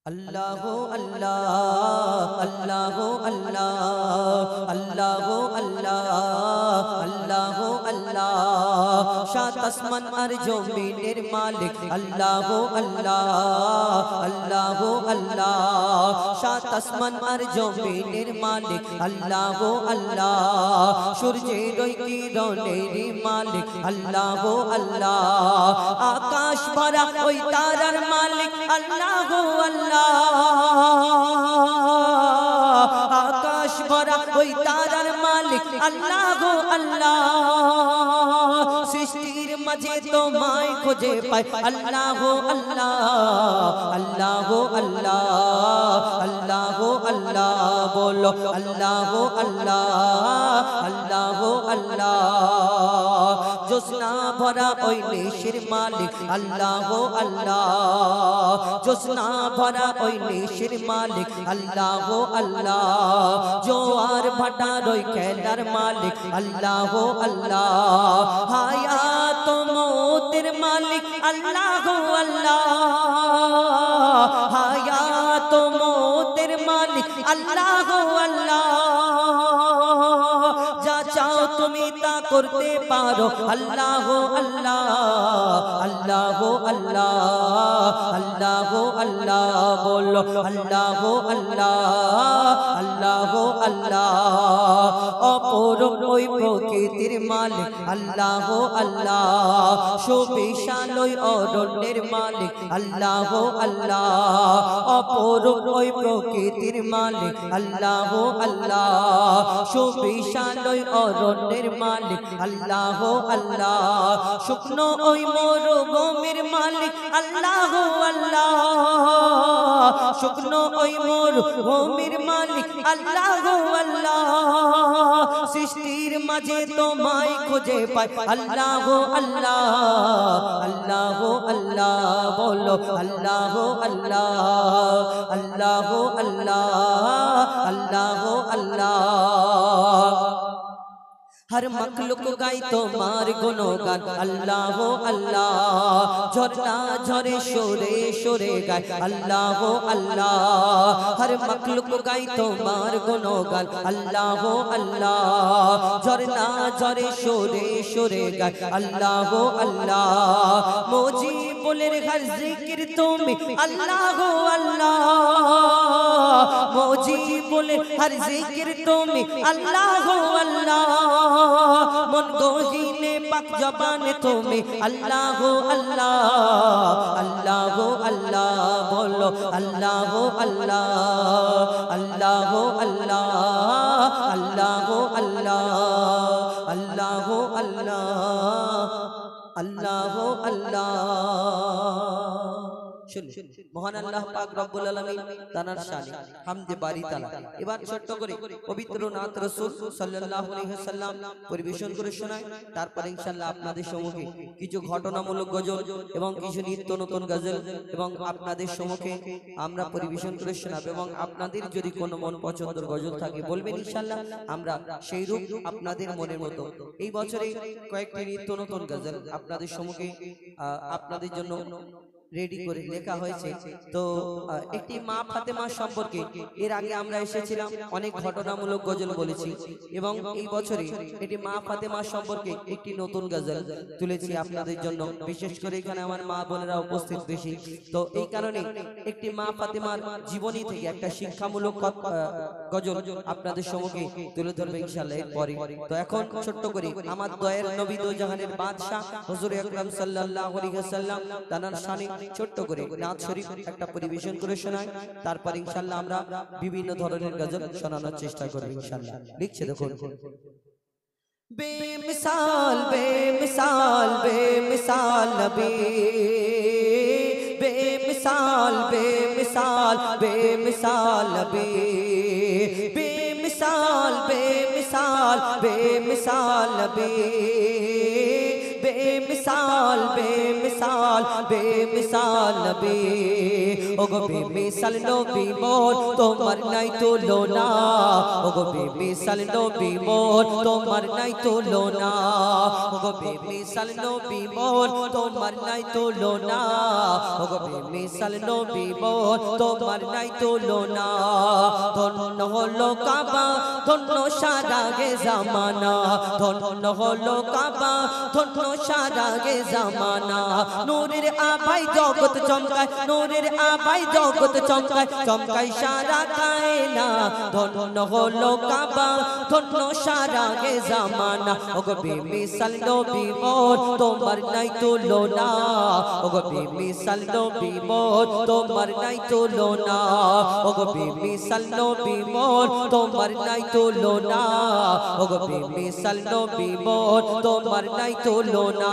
अल्लाह अल्लाह अल्लाह अल्लाह अल्लाह अल्लाह अल्लाह अल्लाह शात आसमान और जमीনের मालिक अल्लाह अल्लाह अल्लाह अल्लाह शात आसमान और जमीনের मालिक अल्लाह अल्लाह সূর্যের ওই কিরণেরই মালিক আল্লাহ আল্লাহ আকাশ ভরা ওই তারার মালিক আল্লাহ আল্লাহ आकाश भरा कोई तारार मालिक अल्लाह अल्लाह सृष्टिर मजे तो माय खोजे पाए अल्लाह अल्लाह अल्लाह अल्लाह अल्लाह अल्लाह बोलो अल्लाह अल्लाह अल्लाह अल्लाह जोस्ना भरा ओई निशिर मालिक अल्लाह अल्लाह जोस्ना भरा ओई निशिर मालिक अल्लाह अल्लाह जोआर भाटा रोई खेलार मालिक अल्लाह अल्लाह हायात मौतेर मालिक अल्लाह अल्लाह हायात मौतेर मालिक अल्लाह अल्लाह जा चाओ तुमी ता करते पारो अल्लाह अल्लाह अल्लाह अल्लाह अल्लाह अल्लाह बोलो अल्लाह अल्लाह अल्लाह अल्लाह अपरम ओई प्रकृतिर मालिक अल्लाह अल्लाह सुविशाल ओई अरण्যের मालिक अल्लाह अल्लाह अपरम ओई प्रकृतिर मालिक अल्लाह अल्लाह सुविशाल ओई अरण्যের मालिक अल्लाह अल्लाह शुकनो ओई मरुभूमिर मालिक अल्लाह अल्लाह शुकनो ओई मरुभूमिर मालिक अल्लाह अल्लाह सृष्टिर मजे तो माई खोजे पाए अल्लाह अल्लाह अल्लाह अल्लाह बोलो अल्लाह अल्लाह अल्लाह अल्लाह अल्लाह अल्लाह हर मखलूक गाई तोमार गुणगान अल्लाह अल्लाह झरना झरे शोरे शोरे गाय अल्लाह अल्लाह हर मखलूक गाई तोमार गुणगान अल्लाह अल्लाह झरना झरे शोरे शोरे गाय अल्लाह अल्लाह मुजीबुल हर जिक्र तुम्हें अल्लाह अल्लाह मुजीबुल हर जिक्र तुम्हें अल्लाह अल्लाह मन गोहीने पक जबाने तुम्हें अल्लाह अल्लाह अल्लाह अल्लाह बोलो अल्लाह अल्लाह अल्लाह अल्लाह अल्लाह अल्लाह अल्लाह अल्लाह अल्लाह अल्लाह মহান আল্লাহ পাক রব্বুল আলামিন তানার শানে হামদে বারি তাআলা এবার ছোট্ট করে পবিত্র নাত রাসূল সাল্লাল্লাহু আলাইহি ওয়াসাল্লাম পরিবেশন করে শোনায় তারপর ইনশাআল্লাহ আপনাদের সম্মুখে কিছু ঘটনামূলক গজল এবং কিছু নিত্য নতুন গজল এবং আপনাদের সম্মুখে আমরা পরিবেশন করে শোনাব এবং আপনাদের যদি কোনো মন পছন্দের গজল থাকে বলবেন ইনশাআল্লাহ আমরা সেই রূপ আপনাদের মনের মতো এই বছরে কয়েকটি নিত্য নতুন গজল আপনাদের সম্মুখে আপনাদের জন্য রেডি করে লেখা হয়েছে তো একটি মা ফাতেমা সম্পর্কে এর আগে আমরা এসেছিলাম অনেক ঘটনামূলক গজল বলেছি এবং এই বছরে এটি মা ফাতেমা সম্পর্কে একটি নতুন গজল তুলেছি আপনাদের জন্য বিশেষ করে এখানে আমার মা বোনেরা উপস্থিত বেশি তো এই কারণে একটি মা ফাতেমার জীবনী থেকে একটা শিক্ষামূলক গজল আপনাদের সম্মুখে তুলে ধরবে ইনশাআল্লাহ এরপরে তো এখন ছোট্ট করে আমার দয়ার নবী দো জাহানের বাদশা হুজুর আকরাম সাল্লাল্লাহু আলাইহি ওয়াসাল্লাম তানার শানে ছোট্ট করে নাত শরীফ একটা পরিবেশন করে শোনায় তারপর ইনশাআল্লাহ আমরা বিভিন্ন ধরনের গজল শোনানোর চেষ্টা করব ইনশাআল্লাহ লিখছে দেখুন বেমিসাল বেমিসাল বেমিসাল নবী बेमिसाल बेमिसाल बेमिसाल नबी बेमिसाल बेमिसाल बेमिसाल नबी बेमिसाल बेमिसाल बेमिसाल नबी ओगो बेमिसाल नबी मोर তোমার নাই তুলনা ওগো বেমিসাল নবী মোর তোমার নাই তুলনা ওগো বেমিসাল নবী মোর তোমার নাই তুলনা ওগো বেমিসাল নবী মোর তোমার নাই তুলনা ধন্য হলো কাবা ধন্য সারা গে জামানা ধন্য হলো কাবা ধন্য সারা গে জামানা নূরের আভায় জগৎ চমকায় নূরের আভায় জগৎ চমকায় চমকায় সারা কায়না ধন্য হলো কাবা ধন্য সারা গে জামানা ওগো বেমিসাল নবী মোর তোমার নাই তুলনা ওগো বেমিসাল নবী মোর তোমার নাই তুলনা ওগো বেমিসাল নবী মোর তোমার নাই তুলনা ওগো বেমিসাল নবী মোর তোমার নাই তুলনা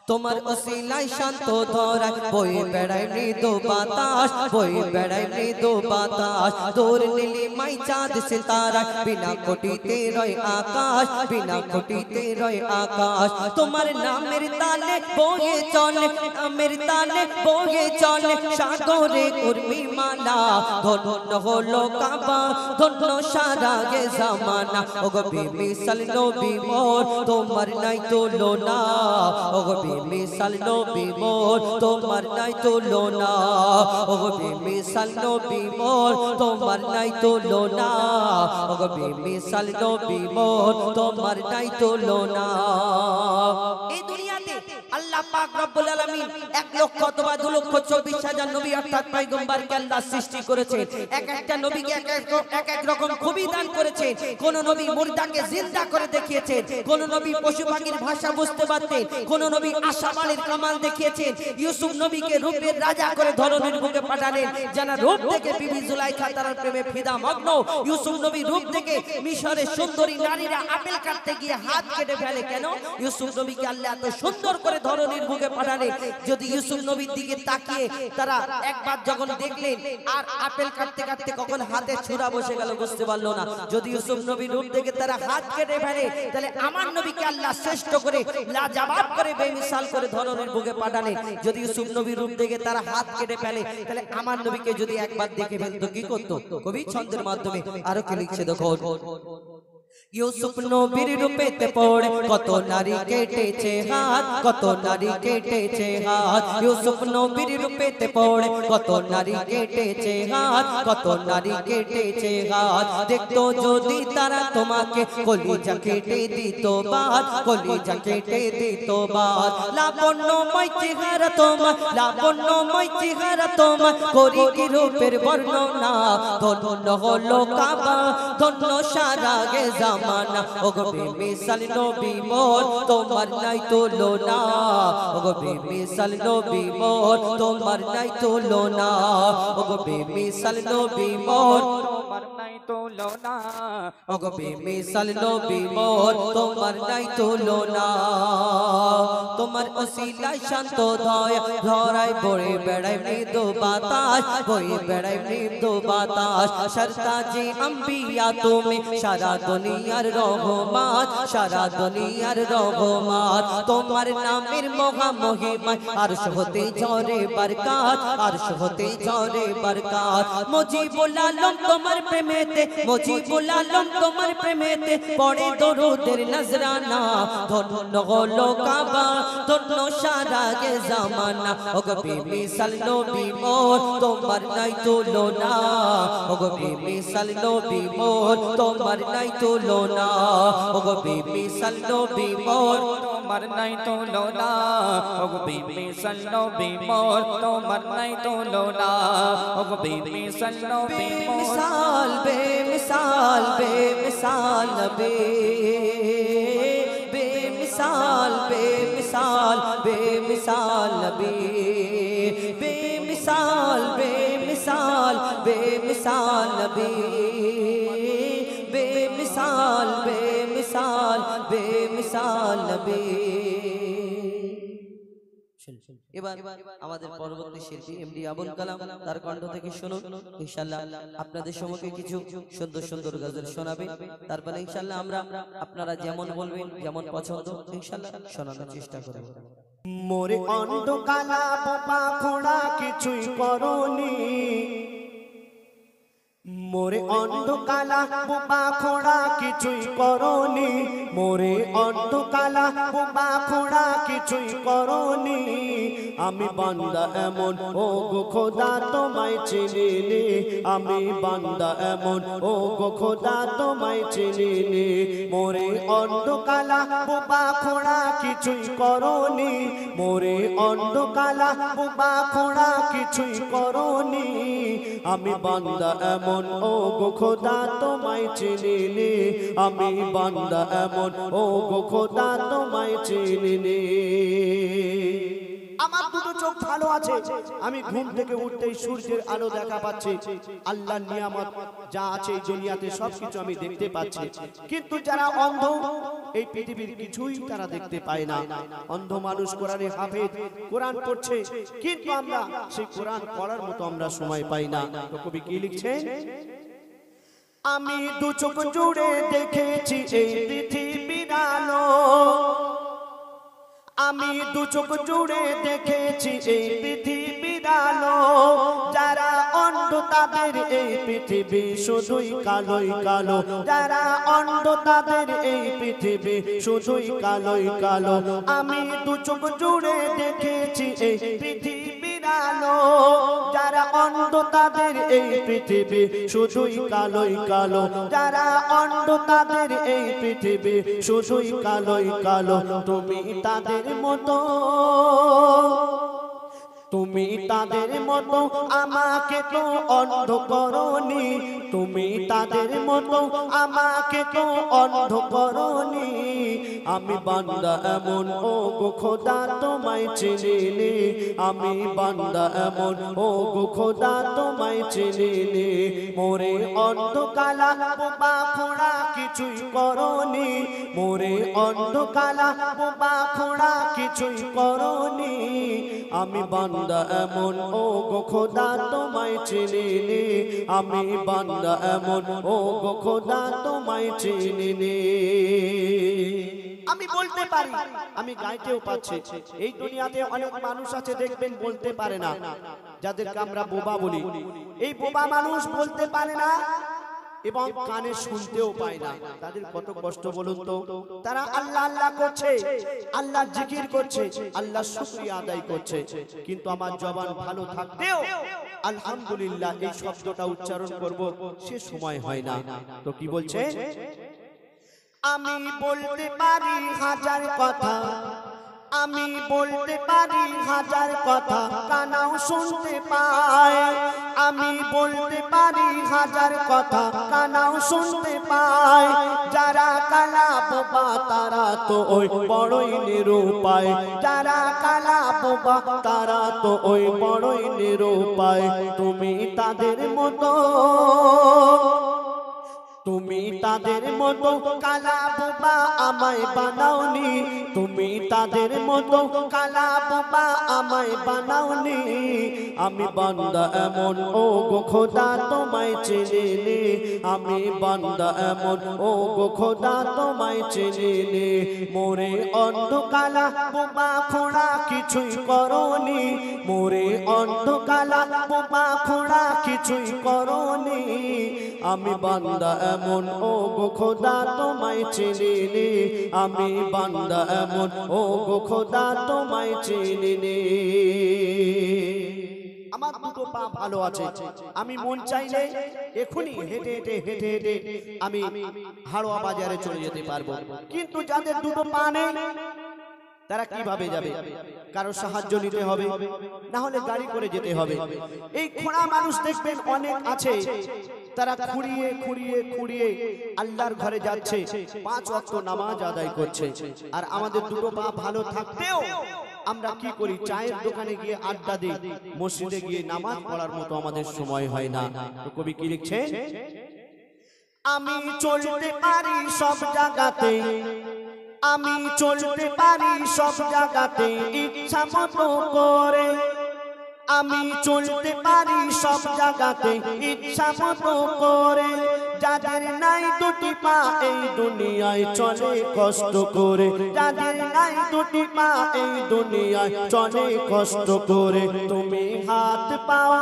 তোমার ওসিলায় শান্ত ধরায় বয়ে বেড়ায় মৃদু বাতাস বয়ে বেড়ায় মৃদু বাতাস দূর নীলিমায় চাঁদ সিতারা বিনা কোটিতে রয় আকাশ বিনা কোটিতে রয় আকাশ তোমার নামের তালে বয়ে চলে নামের তালে বয়ে চলে সাগরে উর্মি মালা ধন্য হলো কাবা ধন্য সারা গে জামানা ওগো বেমিসাল নবী মোর তোমার নাই তুলনা ওগো বেমিসাল নবী মোর তোমার নাই তুলনা ওগো বেমিসাল নবী মোর তোমার নাই তুলনা ওগো বেমিসাল নবী মোর তোমার নাই তুলনা এই দুনিয়াতে আল্লাহ পাক রব্বুল আলামিন 1 লক্ষ অথবা 2 লক্ষ 24 হাজার নবী অর্থাৎ পয়গম্বরকে আল্লাহ সৃষ্টি করেছেন এক একটা নবীকে এক এক রকম খুবই দান করেছেন কোন নবী মুর্দাকে জিন্দা করে দেখিয়েছেন কোন নবী পশু পাখির ভাষা বুঝতে পারতেন কোন নবী আশাবালের কামাল দেখিয়েছেন ইউসুফ নবীকে রূপের রাজা করে ধরনের বুকে পাঠালেন জানা রূপ থেকে বিবি জুলাইখা তার প্রেমে ফিদা মগ্ন ইউসুফ নবী রূপ থেকে মিশরের সুন্দরী নারীরা আপেল কাটতে গিয়ে হাত কেটে ফেলে কেন ইউসুফ নবীকে আল্লাহ এত সুন্দর করে ধরনের বুকে পাঠালেন যদি ইউসুফ নবীর দিকে তাকিয়ে তারা একবার যখন দেখলেন আর আপেল কাটতে কাটতে কখন হাতে ছুরা বসে গেল বুঝতে পারলো না যদি ইউসুফ নবীর রূপ দেখে তারা হাত কেটে ফেলে তাহলে আমার নবীকে আল্লাহ শ্রেষ্ঠ করে লাজবাব করে বেমিসাল করে ধরনের বুকে পাঠালেন যদি ইউসুফ নবীর রূপ দেখে তারা হাত কেটে ফেলে তাহলে আমার নবীকে যদি একবার দেখে ফেলতো কি করতো কবি ছন্দের মাধ্যমে আরো কি লিখছে দেখো ইউসুফ নবীর রূপেতে পড়ে কত নারী কেটেছে হাত কত নারী কেটেছে হাত ইউসুফ নবীর রূপেতে পড়ে কত নারী কেটেছে হাত কত নারী কেটেছে হাত দেখতো যদি তারা তোমাকে কলিজা কেটে দিত বাদ কলিজা কেটে দিত বাদ লাবণ্যময় চেহারা তোমার লাবণ্যময় চেহারা তোমার করি কি রূপের বর্ণনা ধন্য হলো কাবা ধন্য সারা গে জামানা ওগো বেমিসাল নবী মোর তোমার নাই তুলনা ওগো বেমিসাল নবী মোর তোমার নাই তুলনা ওগো বেমিসাল নবী মোর তোমার নাই তুলনা ওগো বেমিসাল নবী মোর তোমার নাই তুলনা তোমার ওসিলায় শান্ত দয়া ধরায় বয়ে বেড়ায় মৃদু বাতাস বয়ে বেড়ায় মৃদু বাতাস সরতাজে আম্বিয়া তুমি সারা দুনিয়ার রহমত সারা দুনিয়ার রহমত তোমার নামের মহা মহিমায় আরশ হতে ঝরে বরকত আরশ হতে ঝরে বরকত মুজিবুল আলম তোমার প্রেমেতে মুজিবুল আলম তোমার প্রেমেতে পড়ে দরুদের নজরানা ধন্য হলো কাবা ধন্য সারা গে জামানা ওগো বেমিসাল নবী মোর তোমার নাই তুলনা ওগো বেমিসাল নবী মোর তোমার নাই তুলনা ওগো বেমিসাল নবী মোর তোমার নাই তুলনা ওগো বেমিসাল নবী মোর তোমার নাই তুলনা ওগো বেমিসাল নবী বেমিসাল বেমিসাল বেমিসাল নবী बेमिसाल बेमिसाल बेमिसाल नबी बेमिसाल बेमिसाल बेमिसाल नबी बेमिसाल बेमिसाल बेमिसाल नबी এবার আমাদের পরবর্তী শিল্পী এমডি আবুল কালাম তার কণ্ঠ থেকে শুনুন ইনশাআল্লাহ। আপনাদের সম্মুখে কিছু সুন্দর সুন্দর গজল শোনাবে, তারপরে ইনশাআল্লাহ আমরা আপনারা যেমন বলবেন যেমন পছন্দ ইনশাআল্লাহ শোনানোর চেষ্টা করব। মোরে অন্ধ কালা বোবা খোড়া কিছুই করনি, মোরে অন্ধ কালা বোবা খোড়া কিছুই করনি, মোরে অন্ধ কালা বোবা খোড়া কিছুই করনি। আমি বান্দা এমন ও গো খোদা তোমায় চিনিনি, আমি বান্দা এমন ও গো খোদা তোমায় চিনিনি। মোরে অন্ধ কালা বোবা খোড়া কিছুই করনি, মোরে অন্ধ কালা বোবা খোড়া কিছুই করনি। আমি বান্দা এমন ও গো খোদা তোমায় চিনিনি, আমি বান্দা এমন ও গো খোদা তোমায় চিনিনি। আমার দুটো চোখ ভালো আছে, আমি ঘুম থেকে উঠতেই সূর্যের আলো দেখা পাচ্ছি, আল্লাহর নিয়ামত যা আছে এই দুনিয়াতে সবকিছু আমি দেখতে পাচ্ছি। কিন্তু যারা অন্ধ এই পৃথিবীর কিছুই তারা দেখতে পায় না। অন্ধ মানুষ কোরআনে হাফেজ, কোরআন পড়ছে, কিন্তু আমরা সেই কোরআন পড়ার মতো আমরা সময় পাই না। তো কবি কি লিখছেন? আমি দু চোখ জুড়ে দেখেছি এই পৃথিবীর আলো, আমি দু চোখ জুড়ে দেখেছি এই পৃথিবীর আলো। যারা অন্ধ তাদের এই পৃথিবী শুধুই কালোই কালো, যারা অন্ধ তাদের এই পৃথিবী শুধুই কালোই কালো। আমি দু চোখ জুড়ে দেখেছি এই পৃথিবীর আলো, যারা অন্ধ তাদের এই পৃথিবী শুধুই কালোই কালো, যারা অন্ধ তাদের এই পৃথিবী শুধুই কালোই কালো। তুমি তাদের মতো, তুমি তাদের মতো আমাকে তো অন্ধ করনি, তুমি তাদের মতো আমাকে তো অন্ধ করনি। আমি বান্দা এমন ও গো খোদা তোমায় চিনিনি, আমি বান্দা এমন ও গো খোদা তোমায় চিনিনি। মোরে অন্ধ কালা বোবা খোড়া কিছুই করনি, মোরে অন্ধ কালা বোবা খোড়া কিছুই করনি। আমি বান্দা এমন ও গো খোদা তোমায় চিনিনি, আমি বান্দা এমন ও গো খোদা তোমায় চিনিনি। আমি বলতে পারি, আমি গাইতেও পাচ্ছি। এই দুনিয়াতে অনেক মানুষ আছে দেখবেন বলতে পারে না, যাদেরকে আমরা বোবা বলি। এই বোবা মানুষ বলতে পারে না এবং কানে শুনতেও পায় না। তাদের কত কষ্ট বলুন তো। তারা আল্লাহ আল্লাহ করছে, আল্লাহ জিকির করছে, আল্লাহ শুকরিয়া আদায় করছে, কিন্তু আমার জবান ভালো থাকতেও আলহামদুলিল্লাহ এই শব্দটা উচ্চারণ করব সে সময় হয় না। তো কি বলছে? আমি বলতে পারি হাজার কথা, আমি বলতে পারি হাজার কথা, কানাও শুনতে পায়। আমি বলতে পারি হাজার কথা, কানাও শুনতে পায়। যারা কালা বোবা তারা তো ওই বড়ই নিরুপায়, যারা কালা বোবা তারা তো ওই বড়ই নিরুপায়। তুমি তাদের মতো, তুমি তাদের মতো কালা বোবা আমায় বানাওনি, তুমি তাদের মতো কালা বোবা আমায় বানাওনি। আমি বান্দা এমন ও গো খোদা তোমায় চিনিনি, আমি বান্দা এমন ও গো খোদা তোমায় চিনিনি। মোরে অন্ধ কালা বোবা খোড়া কিছুই করনি, মোরে অন্ধ কালা বোবা খোড়া কিছুই করনি। আমি বান্দা এমন ও গো খোদা তোমায় চিনিনি, আমি বান্দা এমন ও গো খোদা তোমায় চিনিনি। আমার দুটো পা ভালো আছে, আমি মন চাইলে এখনই হেঁটে হেঁটে হেঁটে হেঁটে আমি হাড়োয়া বাজারে চলে যেতে পারবো। কিন্তু যাদের দুটো পা নেই তারা কিভাবে যাবে? কারো সাহায্য নিতে হবে, না হলে গাড়ি করে যেতে হবে। এই খোঁড়া মানুষ দেখবেন অনেক আছে, তারা খুঁড়িয়ে খুঁড়িয়ে খুঁড়িয়ে আল্লাহর ঘরে যাচ্ছে, 5 ওয়াক্ত নামাজ আদায় করছে। আর আমাদের দুটো পা ভালো থাকতেও আমরা কি করি? চায়ের দোকানে গিয়ে আড্ডা দিই, মসজিদে গিয়ে নামাজ পড়ার মতো আমাদের সময় হয় না। তো কবি কি লিখছে? আমি চলতে পারি সব জায়গাতে, আমি চলতে পারি সব জায়গাতে ইচ্ছা মতো করে, আমি চলতে পারি সব জায়গাতে ইচ্ছা মতো করে। যাদের নাই দুটি পা এই দুনিয়ায় চলে কষ্ট করে, যাদের নাই দুটি পা এই দুনিয়ায় চলে কষ্ট করে। তুমি হাত পাও,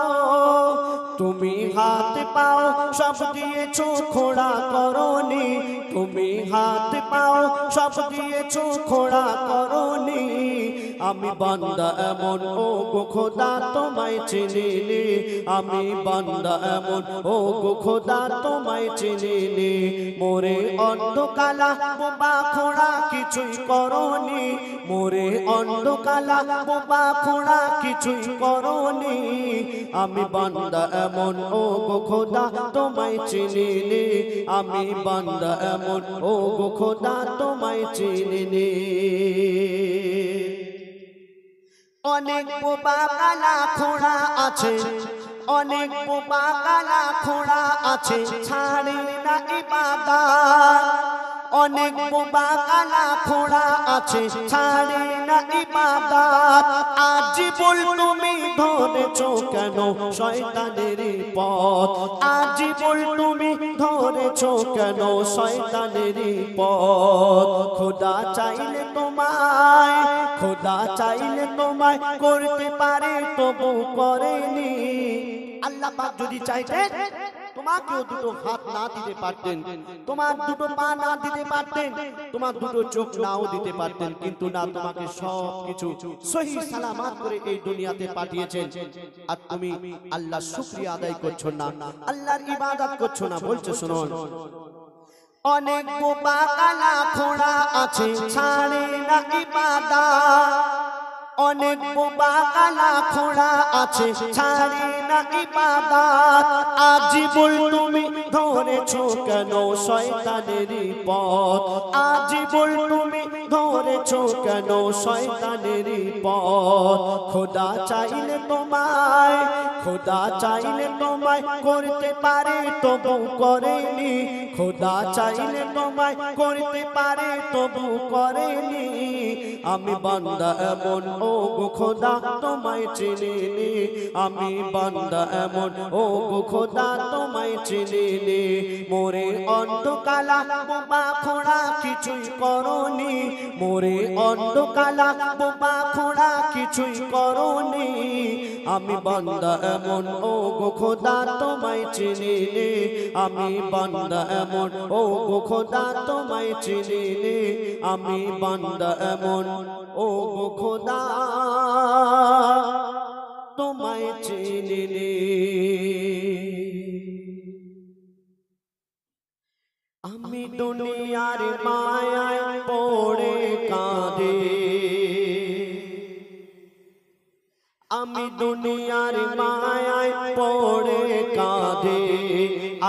তুমি হাত পাও সব দিয়েছো খোড়া করনি, তুমি হাত পাও সব দিয়েছো খোড়া করনি। আমি বান্দা এমন ও গো খোদা তোমায় চিনিনি, আমি বান্দা এমন ও গো খোদা তোমায় চিনিনি। মোরে অন্ধকালা বোবা খোড়া কিছুই করনি, মোরে অন্ধকালা বোবা খোড়া কিছুই করনি। আমি বান্দা এমন ও গো খোদা তোমায় চিনিনি, আমি বান্দা এমন ও গো খোদা তোমায় চিনিনি। অনেক বোবা কালা খোড়া আছে, অনেক বোবা কালা খোড়া আছে ছাড়ে না ইবাদত। অনেক বোবা কালা খোড়া আছে ছাড়ে না ইবাদত। আজ বল তুমি ধরেছো কেন শয়তানের পথ, আজ বল তুমি ধরেছো কেন শয়তানের পথ। খোদা চাইলে তোমায়, খোদা চাইলে তোমায় করতে পারে তবু করেনি। আল্লাহ পাক যদি চাইতেন তোমাকেও দুটো হাত না দিতে পারতেন, তোমার দুটো পা না দিতে পারতেন, তোমার দুটো চোখ নাও দিতে পারতেন, কিন্তু না, তোমাকে সব কিছু সহি সালামত করে এই দুনিয়াতে পাঠিয়েছেন। আর তুমি আল্লাহর শুকরিয়া আদায় করছো না, আল্লাহর ইবাদত করছো না। বলছো শুনুন, অনেক বোবা কালা খোড়া আছে ছাড়ে না ইবাদত, অনেক বোবা কালা খোড়া আছে ছাড়ে না ইবাদত। আজ বল তুমি ধরেছো কেন শয়তানের পথ, আজ বল তুমি ধরেছো কেন শয়তানের পথ। খোদা চাইলে তোমায়, খোদা চাইলে তোমায় করতে পারে তবু করেনি, খোদা চাইলে তোমায় করতে পারে তবু করেনি। আমি বান্দা এমন ও গো খোদা তোমায় চিনিনি, আমি বান্দা এমন ও গো খোদা তোমায় চিনিনি। মোরে অন্ধকালা বোবা খোড়া কিছুই করনি, মোরে অন্ধকালা বোবা খোড়া কিছুই করনি। আমি বান্দা এমন ও গো খোদা তোমায় চিনিনি, আমি বান্দা এমন ও গো খোদা তোমায় চিনিনি, আমি বান্দা এমন ও গো খোদা তোমায় চিনিনি। আমি দুনিয়ার মায়ায় পড়ে কাঁদে, আমি দুনিয়ার মায়ায় পড়ে কাঁদে,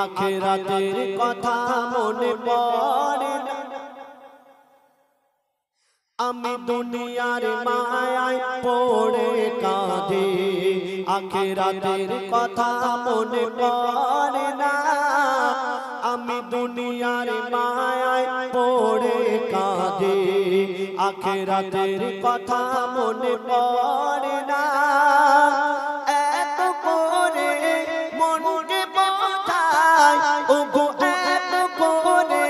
আখিরাতের কথা মনে পড়ে না। আমি দুনিয়ার মায়ায় পড়ে কাঁদে, আখিরাতের কথা মনে পড়ে না। আমি দুনিয়ার মায়ায় পড়ে কাঁদে, আখিরাতের কথা মনে পড়ে না। এত করে মনকে বোঝায় ওগো, এত করে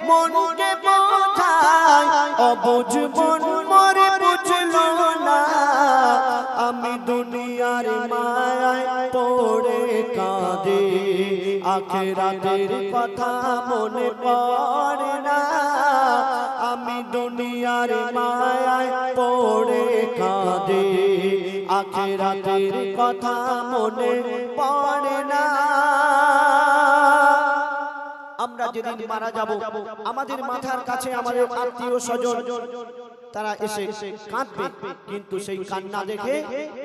মনকে বোঝায়, অবুঝ মন মরে বুঝলো না। আমি দুনিয়ার মায়ায় পড়ে কাঁদে, আখিরাতের কথা মনে পড়ে না। আমি দুনিয়ার মায়ায় পড়ে কাঁদে, আখিরাতের কথা মনে পড়ে না। আমরা যেদিন মারা যাব, আমাদের মাথার কাছে আমাদের আত্মীয় স্বজন তারা এসে কাঁদবে, কিন্তু সেই কান্না দেখে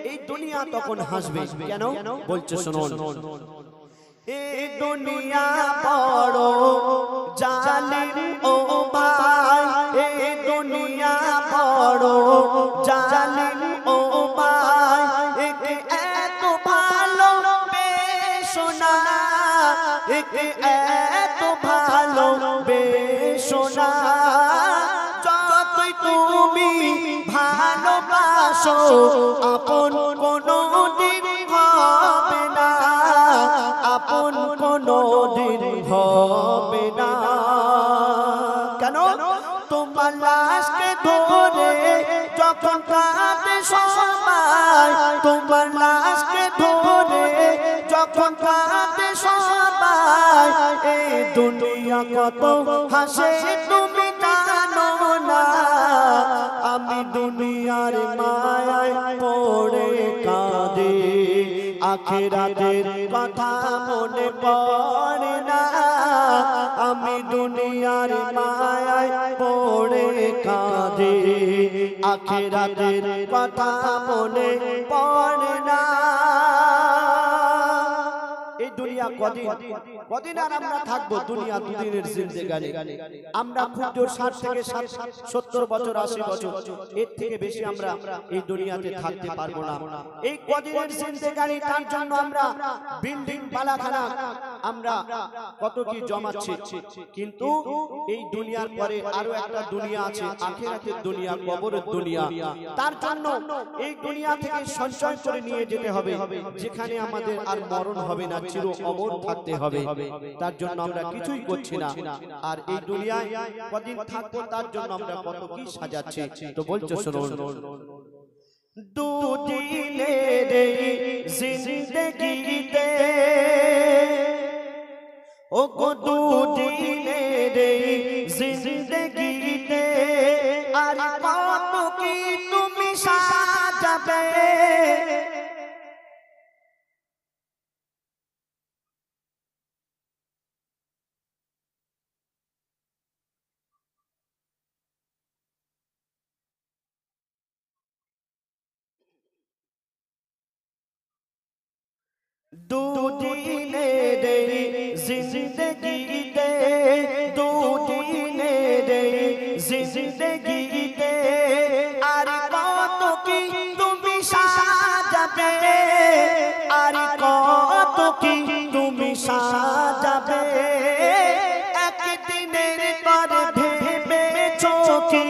এই দুনিয়া তখন হাসবে। কেন বলছে শুনুন, এই দুনিয়া বড় জালিম ও ভাই, এই দুনিয়া বড় জালিম ও ভাই, একে এত ভালো বেশোনা, একে এত ভালো বেশোনা। আসো আপন কোনো দিন হবে না, আপন কোনো দিন হবে না। কেন? তোমার লাশকে ধরে যখন কাঁদে সবাই, তোমার লাশকে ধরে যখন কাঁদে সবাই, এই দুনিয়া কত হাসে তুমি জানো না। আমি দুনিয়ার মায়ায় পড়ে কাঁদে, আখিরাতের কথা মনে পড়ে না। আমি দুনিয়ার মায়ায় পড়ে কাঁদে, আখিরাতের কথা মনে পড়ে না। এই দুনিয়া কদিন কদিন আর আমরা থাকবো? দুনিয়া দুদিনের জিন্দেগানি। আমরা খুব জোর 60 থেকে 70 বছর 80 বছর, এর থেকে বেশি আমরা এই দুনিয়াতে থাকতে পারবো না। এই কদিনের জিন্দেগানি, তার জন্য আমরা বিল্ডিং বালাখানা আমরা কত কি জমাচ্ছি, কিন্তু এই দুনিয়ার পরে আরো একটা দুনিয়া আছে, আখিরাতের দুনিয়া, কবরের দুনিয়া। তার জন্য এই দুনিয়া থেকে সঞ্চয় করে নিয়ে যেতে হবে, যেখানে আমাদের আর মরণ হবে না, চির অমর থাকতে হবে। তার জন্য আমরা কিছুই করছি না। আর এই দুনিয়ায় কদিন থাকবো, তার জন্য আমরা কত কি সাজাচ্ছি। তো বলছো শুনুন, দুদিনের জিন্দেগিতে, ও গো দুদিনের জিন্দেগিতে, আর কত কি তুমি সাজাবে। দুদিনের জিন্দেগিতে, দুদিনের জিন্দেগিতে, আর কত কি তুমি সাজাবে, আর কত কি তুমি সাজাবে। একদিনের পর ভেবেছো কি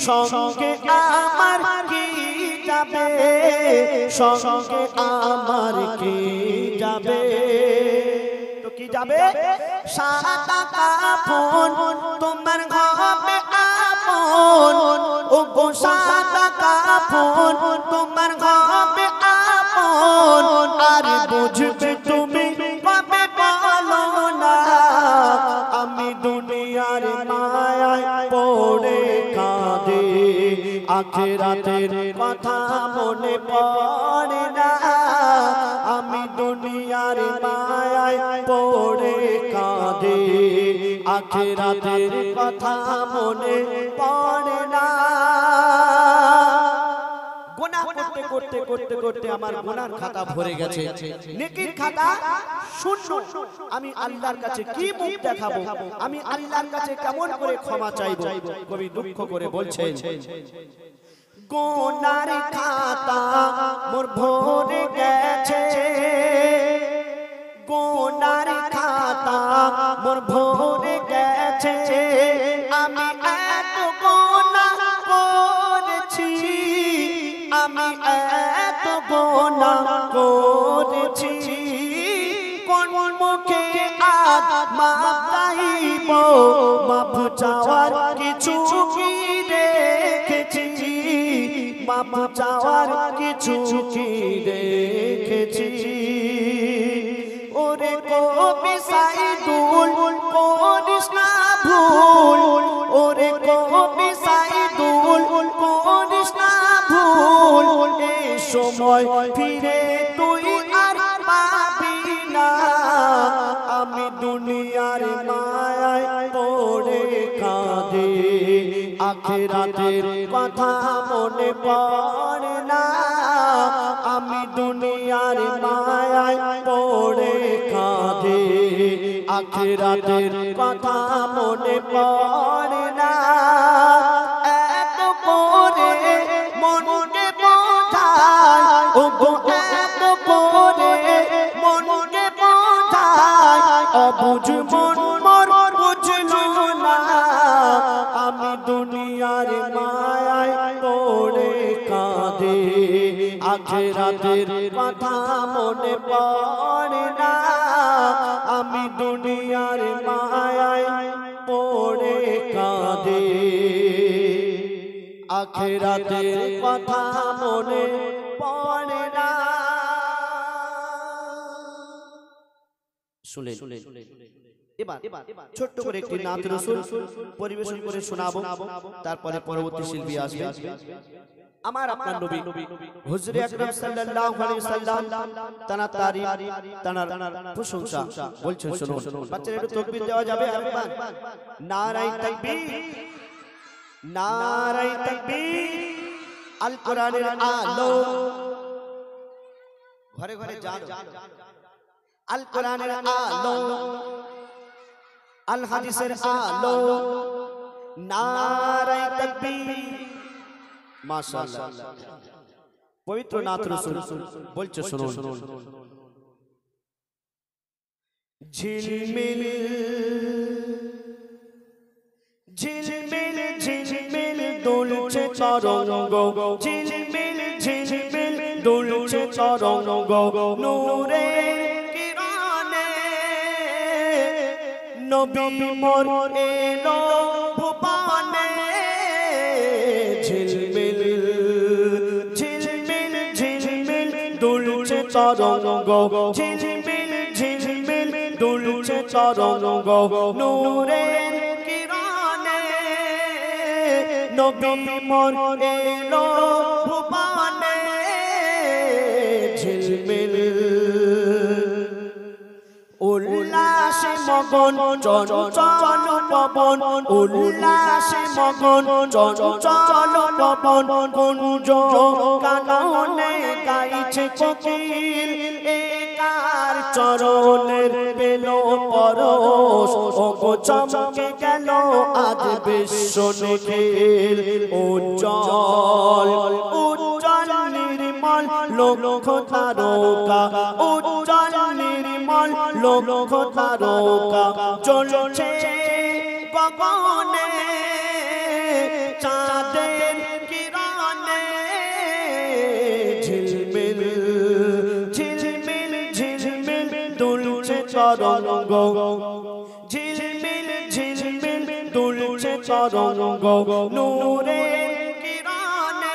সঙ্গে আমার কি যাবে, সঙ্গে আমার কি যাবে। তো কি যাবে? সাদা কাফন তোমার হবে আপন, ও গো সাদা কাফন তোমার হবে আপন। আর বুঝবে তুমি কবে বলো না, আমি দুনিয়ার মায়ায় পড়ে কাঁদে, আখিরাতের কথা মনে পড়ে না। আমি দুনিয়ার মায়ায় পড়ে কাঁদে, আখিরাতের কথা মনে পড়ে না। গুনাহ করতে করতে করতে করতে আমার গুনার খাতা ভরে গেছে, নেকির খাতা শূন্য। আমি আল্লাহর কাছে কি মুখ দেখাবো? আমি আল্লাহর কাছে কেমন করে ক্ষমা চাইবো? কবি দুঃখ করে বলছেন, গুনার খাতা মোর ভরে গেছে, গুনার খাতা মোর ভরে গেছে। আমি এত গুনাহ করেছি, আমি এত গুনাহ করেছি, কোন মুখে আজ মাপ চাইব? মাপ চাওয়ার কিছু কি রেখেছি, মাপ চাওয়ার কিছু কি রেখেছি। ওরে কবি সাইদুল করিস না ভুল, ওরে কবি সাইদুল করিস না ভুল। এই সময় ফিরে তুই আর পাবি না, আমি দুনিয়ার মায়ায় পড়ে কাঁদে, আখিরাতের কথা মনে পড়ে না। আমি দুনিয়ার মায়ায় পড়ে কাঁদে, আখিরাতের কথা মনে পড়ে না। এত করে মনকে বোঝায়, ও গো এত করে মনকে বোঝায়, অবুঝ মন মোর বুঝলো না। আমি দুনিয়ার মায়ায় পড়ে কাঁদে, আখেরাতের কথা মনে পড়ে না, আমি দুনিয়ার মায়ায় পড়ে কাঁদে। আখেরাতের কথা মনে পড়ে না। শুনলেন? এবার ছোট্ট করে একটি নাত রাসূল পরিবেশন করে শোনাবো, তারপরে পরবর্তী শিল্পী আসবে। আমার আপনার নবী হুজুর আকরাম সাল্লাল্লাহু আলাইহি সাল্লাম তার তারিফ, তার প্রশংসা বলছেন, শুনুন। বাচ্চারা একটু তাকবীর দেওয়া যাবে আরেকবার? নারায়ে তাকবীর, নারায়ে তাকবীর। আল কোরআনের আলো ঘরে ঘরে জানো, আল কোরআনের আলো, আল হাদিসের আলো, নারায়ে তাকবীর। মাশাআল্লাহ, পবিত্র নাত রাসূল বলছে, শুনুন। ঝিলমিল ঝিলমিল ঝিলমিল দুলছে তরঙ্গ, ঝিলমিল ঝিলমিল দুলছে তরঙ্গ, নূরের কিরণে নবী মোর এলো ভুবনে। ঝিলমিল ঝিলমিল ঝিলমিল দুলছে তরঙ্গ, ঝিলমিল ঝিলমিল দুলছে তরঙ্গ, নূরের কিরণে নবী মোর এলো ভুবনে। ঝিলমিল উল্লাসে মগন চঞ্চল পবন, উল্লাসে মগন চঞ্চল পবন, কুঞ্জ কাননে গাইছে কোকিল, একার চরণের পেল পরশ, ওগো চমকে গেল আজ বিশ্ব নিখিল। উজ্জ্বল উজ্জ্বল নির্মল লক্ষ তারকা, উজ্জ্বল নির্মল লক্ষ তারকা, চলছে গগনে চাঁদের কিরণে। ঝিলমিল ঝিলমিল ঝিলমিল দুলছে তরঙ্গ, ঝিলমিল ঝিলমিল দুলছে তরঙ্গ, নূরের কিরণে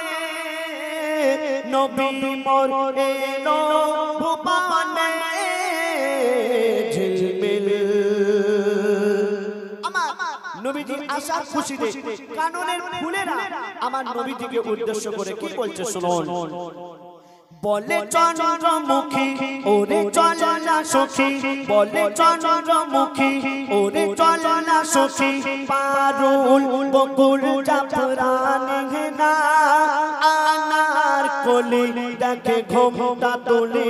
নবী মোর এলো ভুবনে। ঝিলমিল আমার নবীজি আসার খুশিতে কাননের ফুলেরা আমার নবীজিকে উদ্দেশ্য করে কি বলছে, শুনুন। বলে চন্দ্রমুখী ওরে চল না সখী, বলে চন্দ্রমুখী ওরে চল না সখী, পারুল বকুল জাফরান না, আনার কলি দেখে ঘোমটা তুলি,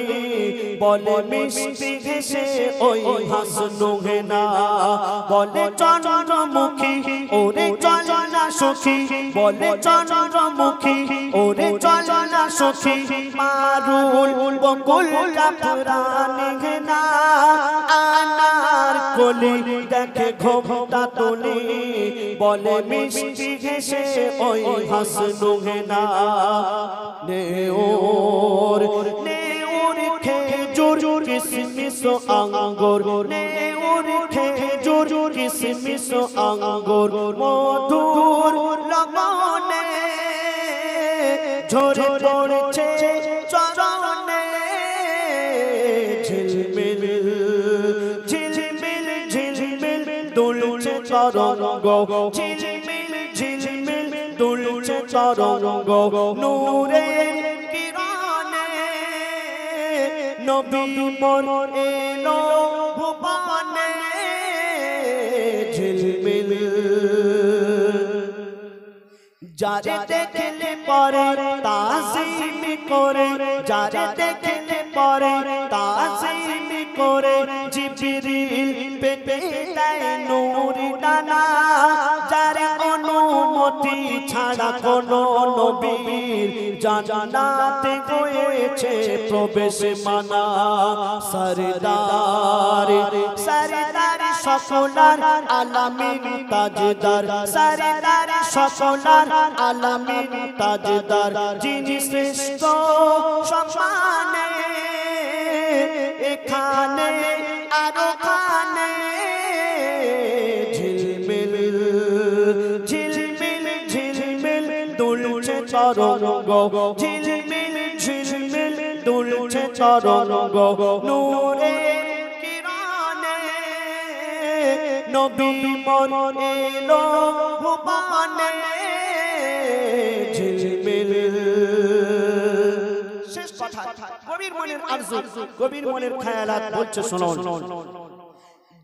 বলে মিষ্টি হেসে ওই হাসনু না। বলে চন্দ্রমুখী ওরে চল না সখী, বলে চন্দ্রমুখী ওরে চল না সখী, পারুল বকুল জাফরান না, আনার কলি দেখে ঘোমটা তুলি, বলে মিষ্টি হেসে ওই হাসনু না। নেওর নেওর খেজুর কিসমিস আঙ্গুর, নেওর খেজুর কিসমিস আঙ্গুর, মধুর লগনে ঝরে পড়ছে চরণে। ঝিলমিল ঝিলমিল ঝিলমিল দুলছে তরঙ্গ, ঝিলমিল ঝিলমিল দুলছে তরঙ্গ, নূরের কিরণে নবী মোর এলো ভুবনে। ঝিলমিল যারে দেখলে পরে তাজিম করে, যারে দেখলে পরে তাজিম করে, জিবরিল পেতে দেয় নূর দানা, যারে অনুমতি ছাড়া কোনো নবীর জান্নাতে হয়েছে প্রবেশ মানা। সরদার সরদার সকলার আলামিন তাজদার, সরদার সকলার আলামিন তাজদার যিনি শ্রেষ্ঠ সম্মানে এখানে আর ওখানে ঝিলমিল ঝিলমিল ঝিলমিল দুলছে তরঙ্গ ঝিলমিল ঝিলমিল দুলছে তরঙ্গ নূরের কিরণে নবী মন এলো ভুবনে ঝিলমিল। শেষ কথা কবির মনের আরজু কবির মনের খেয়ালাত বলছে শুনুন।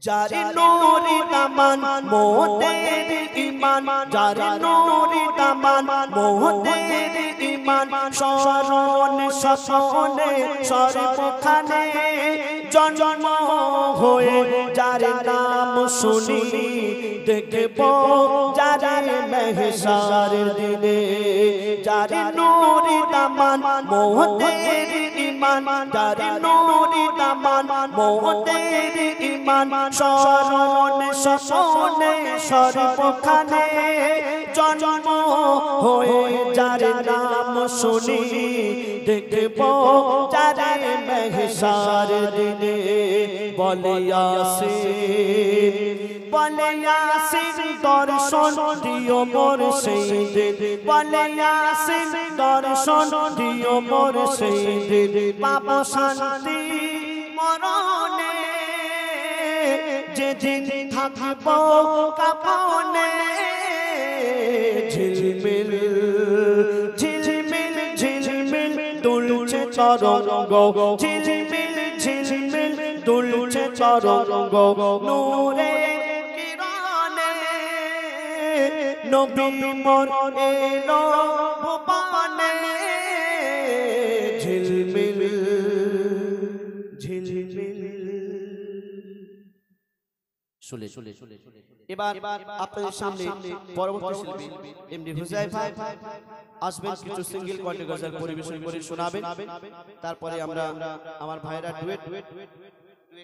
যারে নূরে দামান মোদের ঈমান যারে নূরে দামান মোদের ঈমান শরণে শশনে সর্বখানে জন্ম হয়ে যারে নাম শুনি দেখব যারে মেহশারের দিনে যারে নূরে দামান মোদের ঈমান যারে নূরে দামান মোদের ঈমান শরণে শশনে সর্বখানে জন্ম হয়ে যারে নাম শুনি দেখব যারে মেহশারের দিনে বলে ইয়াসিন দর্শন দিও মোর সেই দিন বলে ইয়াসিন দর্শন দিও মোর সেই দিন পাব শান্তি মরণে যেদিন থাকব কাপনে ঝিলমিল ঝিলমিল ঝিলমিল দুলছে তরঙ্গ ঝিলমিল ঝিলমিল দুলছে তরঙ্গ নূরের কিরণে নবী মোর এলো ভুবনে ঝিলমিল ঝিলমিল। এবার আপনাদের সামনে পরবর্তী শিল্পী এমডি হুজাইফা আসবেন, কিছু সিঙ্গেল কন্টে গজল পরিবেশন করে শোনাবেন। তারপরে আমরা আমার ভাইরা ডুয়েট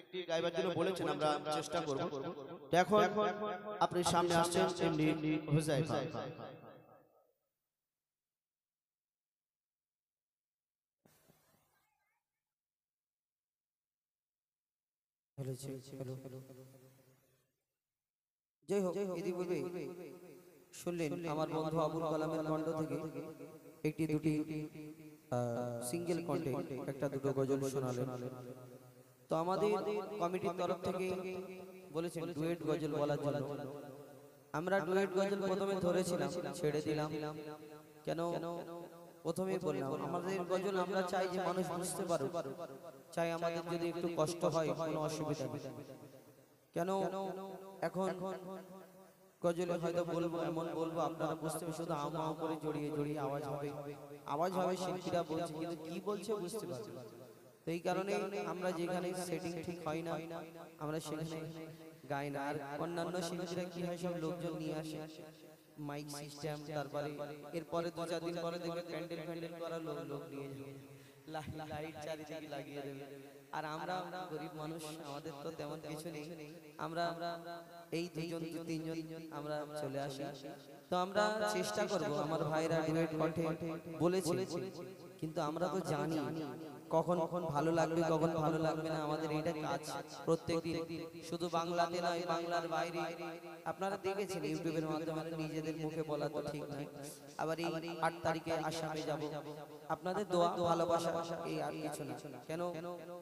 একটি গাইবার জন্য বলেছেন, আমরা চেষ্টা করব। দেখো আপনার সামনে আসছেন এমডি হুজাইফা। যাই হোক, ইতিপূর্বে শুনলেন আমার বন্ধু আবুল কালামের কণ্ঠ থেকে একটি দুটি সিঙ্গেল কণ্ঠে একটা দুটো গজল শোনালেন। তো আমাদের কমিটির তরফ থেকে বলেছেন ডুয়েট গজল বলার জন্য। আমরা ডুয়েট গজল প্রথমে ধরেছিলাম, ছেড়ে দিলাম। কেন প্রথমেই বললাম, আমাদের গজল আমরা চাই যে মানুষ বুঝতে পারুক, চাই আমাদের যদি একটু কষ্ট হয় কোনো অসুবিধা নেই। কেন এখন গজলে হয়তো বলবো, এমন বলবো আপনারা বুঝতে পারবেন, শুধু আম আম করে জড়িয়ে জড়িয়ে আওয়াজ হবে শিল্পীরা বলছে, কিন্তু কি বলছে বুঝতে পারছি। তো এই কারণে আমরা যেখানে সেটিং ঠিক হয় না আমরা সেখানে গাই না। আর অন্যান্য শিল্পীরা কি হয়, সব লোকজন নিয়ে আসে, মাইক সিস্টেম, তারপরে এরপরে 2-4 দিন পরে দেখবে প্যান্ডেল করা লোক নিয়ে যাবে, লাইট চারিদিকে লাগিয়ে দেবে। আর আমরা গরিব মানুষ, আমাদের তো তেমন কিছু নেই। আমরা এই 2-3 জন আমরা চলে আসি। তো আমরা চেষ্টা করব, আমার ভাইরা ডুয়েট কণ্ঠে বলেছে, কিন্তু আমরা তো জানি কখন ভালো লাগবে কখন ভালো লাগবে না। আমাদের এইটা কাজ প্রত্যেকদিন, শুধু বাংলাতে নয় বাংলার বাইরে। আপনারা দেখেছেন ইউটিউবের মাধ্যমে, নিজেদের মুখে বলা তো ঠিক নয়। আবার এই 8 তারিখে আসামে যাব, আপনাদের দোয়া ভালোবাসা, এই আর কিছু না। কেন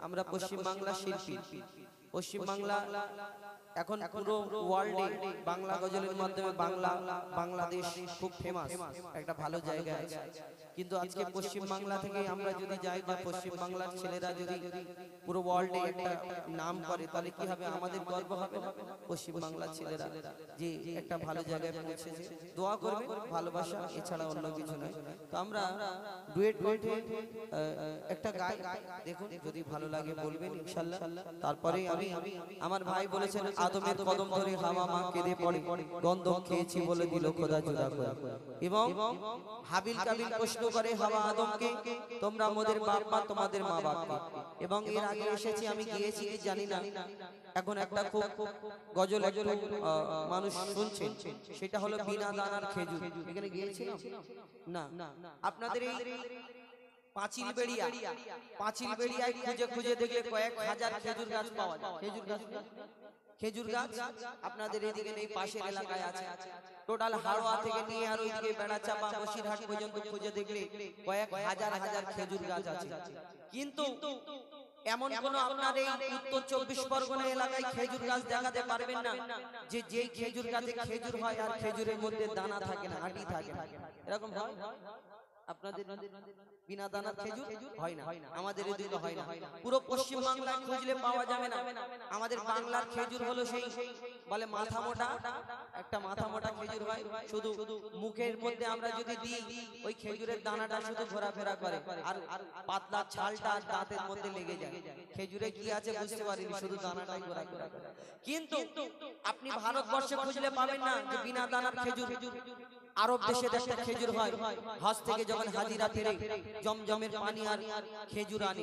আমরা পশ্চিম বাংলার শিল্পী, পশ্চিম বাংলা এখন পুরো ওয়ার্ল্ডে বাংলা গজলের মাধ্যমে বাংলাদেশ খুব ফেমাস, একটা ভালো জায়গা আছে। কিন্তু আজকে পশ্চিম বাংলা থেকে আমরা যদি যাই, বা পশ্চিম বাংলার ছেলেরা যদি পুরো ওয়ার্ল্ডে একটা নাম করে, তাহলে কি হবে, আমাদের গর্ব হবে না পশ্চিম বাংলার ছেলেরা যে একটা ভালো জায়গায় পৌঁছেছে। দোয়া করবে, ভালোবাসা, এছাড়া অন্য কিছু নয়। তো আমরা ডুয়েট কণ্ঠে একটা গাই, দেখুন যদি ভালো লাগে বলবেন ইনশাআল্লাহ। তারপরে আমি আমার ভাই বলেছেন আদমের কদম ধরে হাওয়া মা কেঁদে পড়ে, গন্ধম খেয়েছি বলে দিল খোদা জুদা করে। এবং হাবিল কাবিল প্রশ্ন করে হাওয়া আদমকে, তোমরা আমাদের বাপ মা, তোমাদের মা বাপকে। এবং এর আগে এসেছি, আমি গিয়েছি কি জানি না, এখন একটা খুব গজল একটু মানুষ শুনছেন, সেটা হলো বিনা দানার খেজুর। এখানে গিয়েছিলাম না, আপনাদের এই পাঁচিল বেড়িয়ায় খুঁজে খুঁজে দেখলে কয়েক হাজার খেজুর গাছ পাওয়া যায়। খেজুর গাছ আপনাদের এইদিকে এই পাশের এলাকায় আছে। টোটাল হাড়োয়া থেকে নিয়ে আর ওইদিকে বেড়াচাপা বসিরহাট পর্যন্ত খুঁজে দেখলে কয়েক হাজার হাজার খেজুর গাছ আছে। কিন্তু এমন কোন আপনার এই উত্তর 24 পরগনা এলাকায় খেজুর গাছ দেখাতে পারবেন না যে যেই খেজুর গাছে খেজুর হয় আর খেজুরের মধ্যে দানা থাকে না, আটি থাকে না। এরকম হয় আপনাদের বিনা দানার খেজুর হয় না, আমাদের এদিকে হয় না। পুরো পশ্চিম বাংলায় খুঁজলে পাওয়া যাবে না। আমাদের বাংলার খেজুর হলো সেই বলে মাথা মোটা, একটা মাথা মোটা খেজুর হয়, শুধু মুখের মধ্যে আমরা যদি দিই ওই খেজুরের দানাটা শুধু ঘোরাফেরা করে আর পাতলা ছালটা দাঁতের মধ্যে লেগে যায়। খেজুরে কি আছে বুঝতে পারিনি, শুধু দানাটাই ঘোরাফেরা করে। কিন্তু আপনি ভারতবর্ষে খুঁজলে পাবেন না যে বিনা দানার খেজুর। আরব দেশে একটা খেজুর হয়, হজ থেকে যখন হাজিরা ফেরে জমজমের পানি আর খেজুর আনে।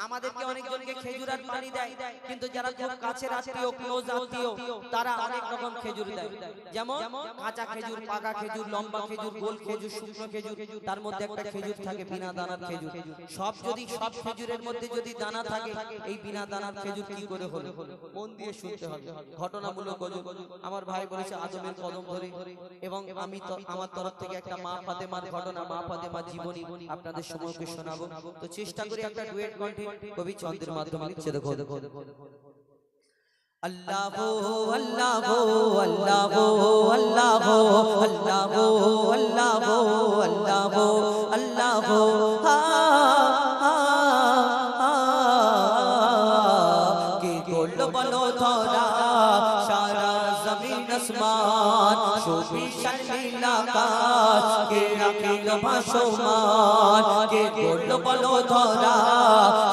আমাদেরকে অনেকজনকে খেজুর আর পানি দেয়, কিন্তু যারা খুব কাছের আত্মীয়, ক্লোজ আত্মীয়, তারা অনেক রকম খেজুর দেয়। যেমন কাঁচা খেজুর, পাকা খেজুর, লম্বা খেজুর, গোল খেজুর, শুকনো খেজুর, তার মধ্যে একটা খেজুর থাকে বিনা দানার খেজুর। সব খেজুরের মধ্যে যদি দানা থাকে, এই বিনা দানার খেজুর কি করে হলো? মন দিয়ে শুনতে হবে, ঘটনামূলক গজল। আমার ভাই বলেছে আদমের কদম ধরে, এবং আমি তো আমার তরফ থেকে একটা মা ফাতেমার ঘটনা, মা ফাতেমার জীবনী আপনাদের সম্মুখে শোনাবো। তো চেষ্টা করি একটা ডুয়েট কণ্ঠে কবি ছন্দের মাধ্যমে লিখছে। দেখো আল্লাহ আল্লাহ আল্লাহ আল্লাহ আল্লাহ আল্লাহ আল্লাহ কে গোল বলো ধরা সারা জমিন আসমান, সুবিশাল নীলাকাশ কে রাখিল ভাসমান। কে গোল বলো ধরা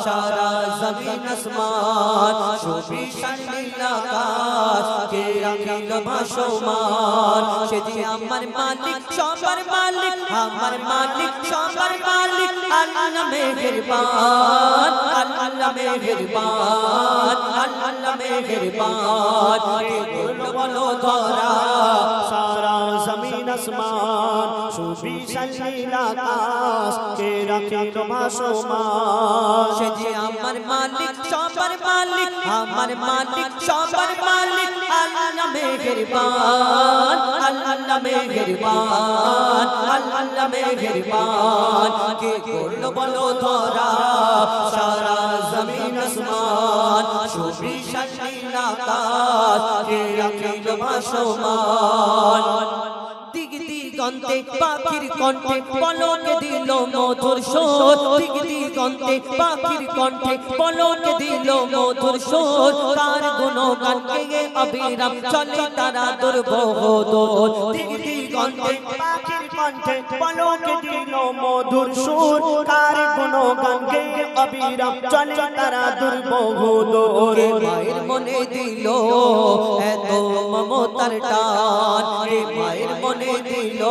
সারা জমিন আসমান, সুবিশাল নীলাকাশ কে রাখিল ভাসমান। সে যে আমার মালিক সবার মালিক, আমার মালিক সবার মালিক, আল্লাহ মেহেরবান, আল্লাহ মেহেরবান, আল্লাহ মেহেরবান। কে গোল বলো ধরা সারা জমিন আসমান, সুবিশাল নীলাকাশ কে রাখিল ভাসমান। সে যে আমার মালিক সবার মালিক, আমার মালিক সবার মালিক, আল্লাহ মেহেরবান, আল্লাহ মেহেরবান, আল্লাহ মেহেরবান। কে গোল বলো ধরা সারা জমিন আসমান, সুবিশাল নীলাকাশ কে রাখিল ভাসমান। দিগন্তে পাখির কণ্ঠে পলকে দিল মধুর সুর, দিগন্তে পাখির কণ্ঠে পলকে দিল মধুর সুর। তার গুণগান গেয়ে অবিরাম চলে তারা দুর্বোধন। দিগন্তে পাখির কণ্ঠে পলকে দিল মধুর সুর, কার গুণগান গেয়ে অবিরাম চলে তারা দুর্বোধন। মায়ের মনে দিল এত মমতার টান, মায়ের মনে দিল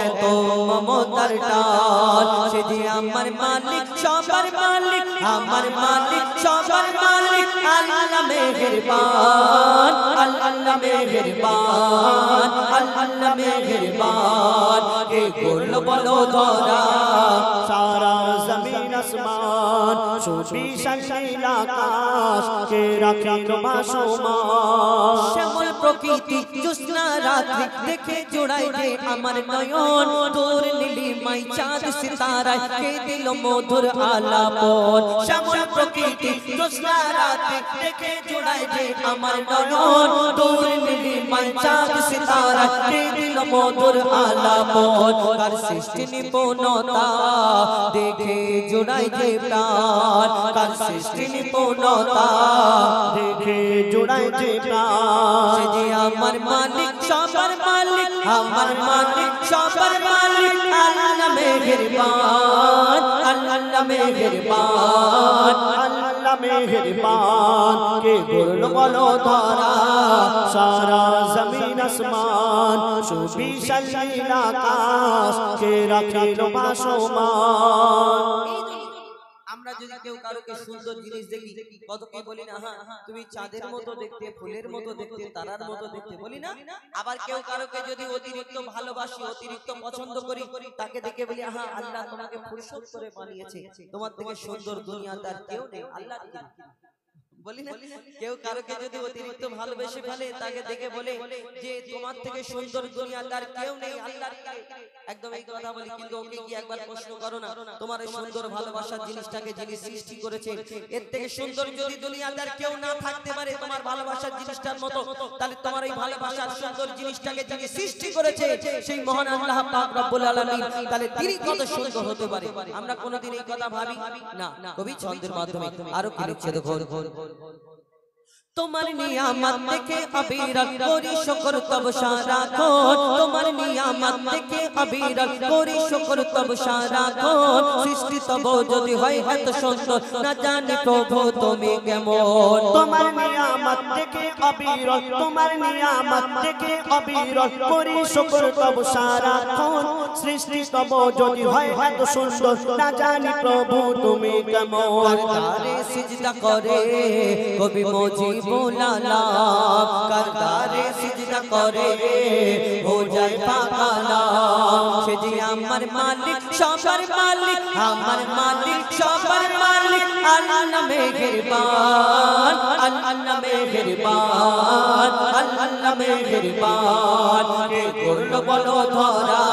এত মমতার টান। সে যে আমার মালিক সবার মালিক, আমার মালিক সবার মালিক, আল্লাহ মেহেরবান, আল্লাহ মেহেরবান, আল্লাহ মেহেরবান। কে গোল বলো ধরা সারা জমিন আসমান, সুবিশাল নীলাকাশ কে রাখিল ভাসমান। শ্যামল প্রকৃতি জ্যোৎস্না রাত্রি দেখে জোড়াই যে আমার নয়ন, তোর নীলিমাই চাঁদ সিতারায় কে দিল মধুর আলাপন। শ্যামল প্রকৃতি জ্যোৎস্না রাত্রি দেখে জোড়াই যে আমার নয়ন, তোর নীলিমাই চাঁদ সিতারায় কে দিল মধুর আলাপন। কার সৃষ্টি নিপুণতা দেখে জোড়াই যে প্রাণ, কার সৃষ্টি নিপুণতা দেখে জোড়ায় যে প্রাণ। সে যে আমার মালিক সবার মালিক, আমার মালিক সবার মালিক, আল্লাহ মেহেরবান, আল্লাহ মেহেরবান, আল্লাহ মেহেরবান কে করলো বলো ধরা সারা জমিন আসমান সুবিশাল নীল আকাশ কে রাখিল ভাসমান। আমরা যদি কেউ কারোকে সুন্দর জিনিস দেখি কতকে বলি না হ্যাঁ তুমি চাঁদের মতো দেখতে, ফুলের মতো দেখতে, তারার মতো দেখতে বলি না। আবার কেউ কারোকে যদি অতিরিক্ত ভালোবাসি, অতিরিক্ত পছন্দ করি, তাকে দেখে বলি হ্যাঁ আল্লাহ তোমাকে ফুরসত করে বানিয়েছে, তোমার থেকে সুন্দর দুনিয়াতে আর কেউ নেই, আল্লাহ বলি না। কেউ কারোকে যদি অতিরিক্ত ভালোবেসে ফেলে তাকে দেখে বলে যে তোমার থেকে সুন্দর দুনিয়াতে আর কেউ নেই, আল্লাহ একদম এই কথা বলি। কিন্তু ওকে কি একবার প্রশ্ন করো না তোমার এই সুন্দর ভালোবাসার জিনিসটাকে যিনি সৃষ্টি করেছে এর থেকে সুন্দর যদি দুনিয়াতে আর কেউ না থাকতে পারে তোমার ভালোবাসার জিনিসটার মতো, তাহলে তোমার এই ভালোবাসার সুন্দর জিনিসটাকে যিনি সৃষ্টি করেছে সেই মহান আল্লাহ পাক রব্বুল আলামিন, তাহলে তিনি কত সুন্দর হতে পারে। আমরা কোনোদিন এই কথা ভাবি না। কবি ছন্দের মাধ্যমে আরো কি লিখছে দেখো, তোমার নিয়ামত দেখে অবিরত করি শুকর তব সারাক্ষণ, তোমার নিয়ামত দেখে অবিরত করি শুকর তব সারাক্ষণ, সৃষ্টি তব যদি হয় এত সুন্দর না জানি প্রভু তুমি কেমন। তোমার নিয়ামত দেখে অবিরত, তোমার নিয়ামত দেখে অবিরত করি শুকর তব সারাক্ষণ, সৃষ্টি তব যদি হয় এত সুন্দর না জানি প্রভু তুমি কেমন। কারদারে সিজদা করে কবি মুজিব বোলালা, কারদারে সিজদা করে হো যায় পাকালা, সে যে আমার মালিক সবার মালিক, আমার মালিক সবার মালিক, আল্লাহ মেহেরবান, আল্লাহ মেহেরবান, আল্লাহ মেহেরবান কে করলো বলো ধরা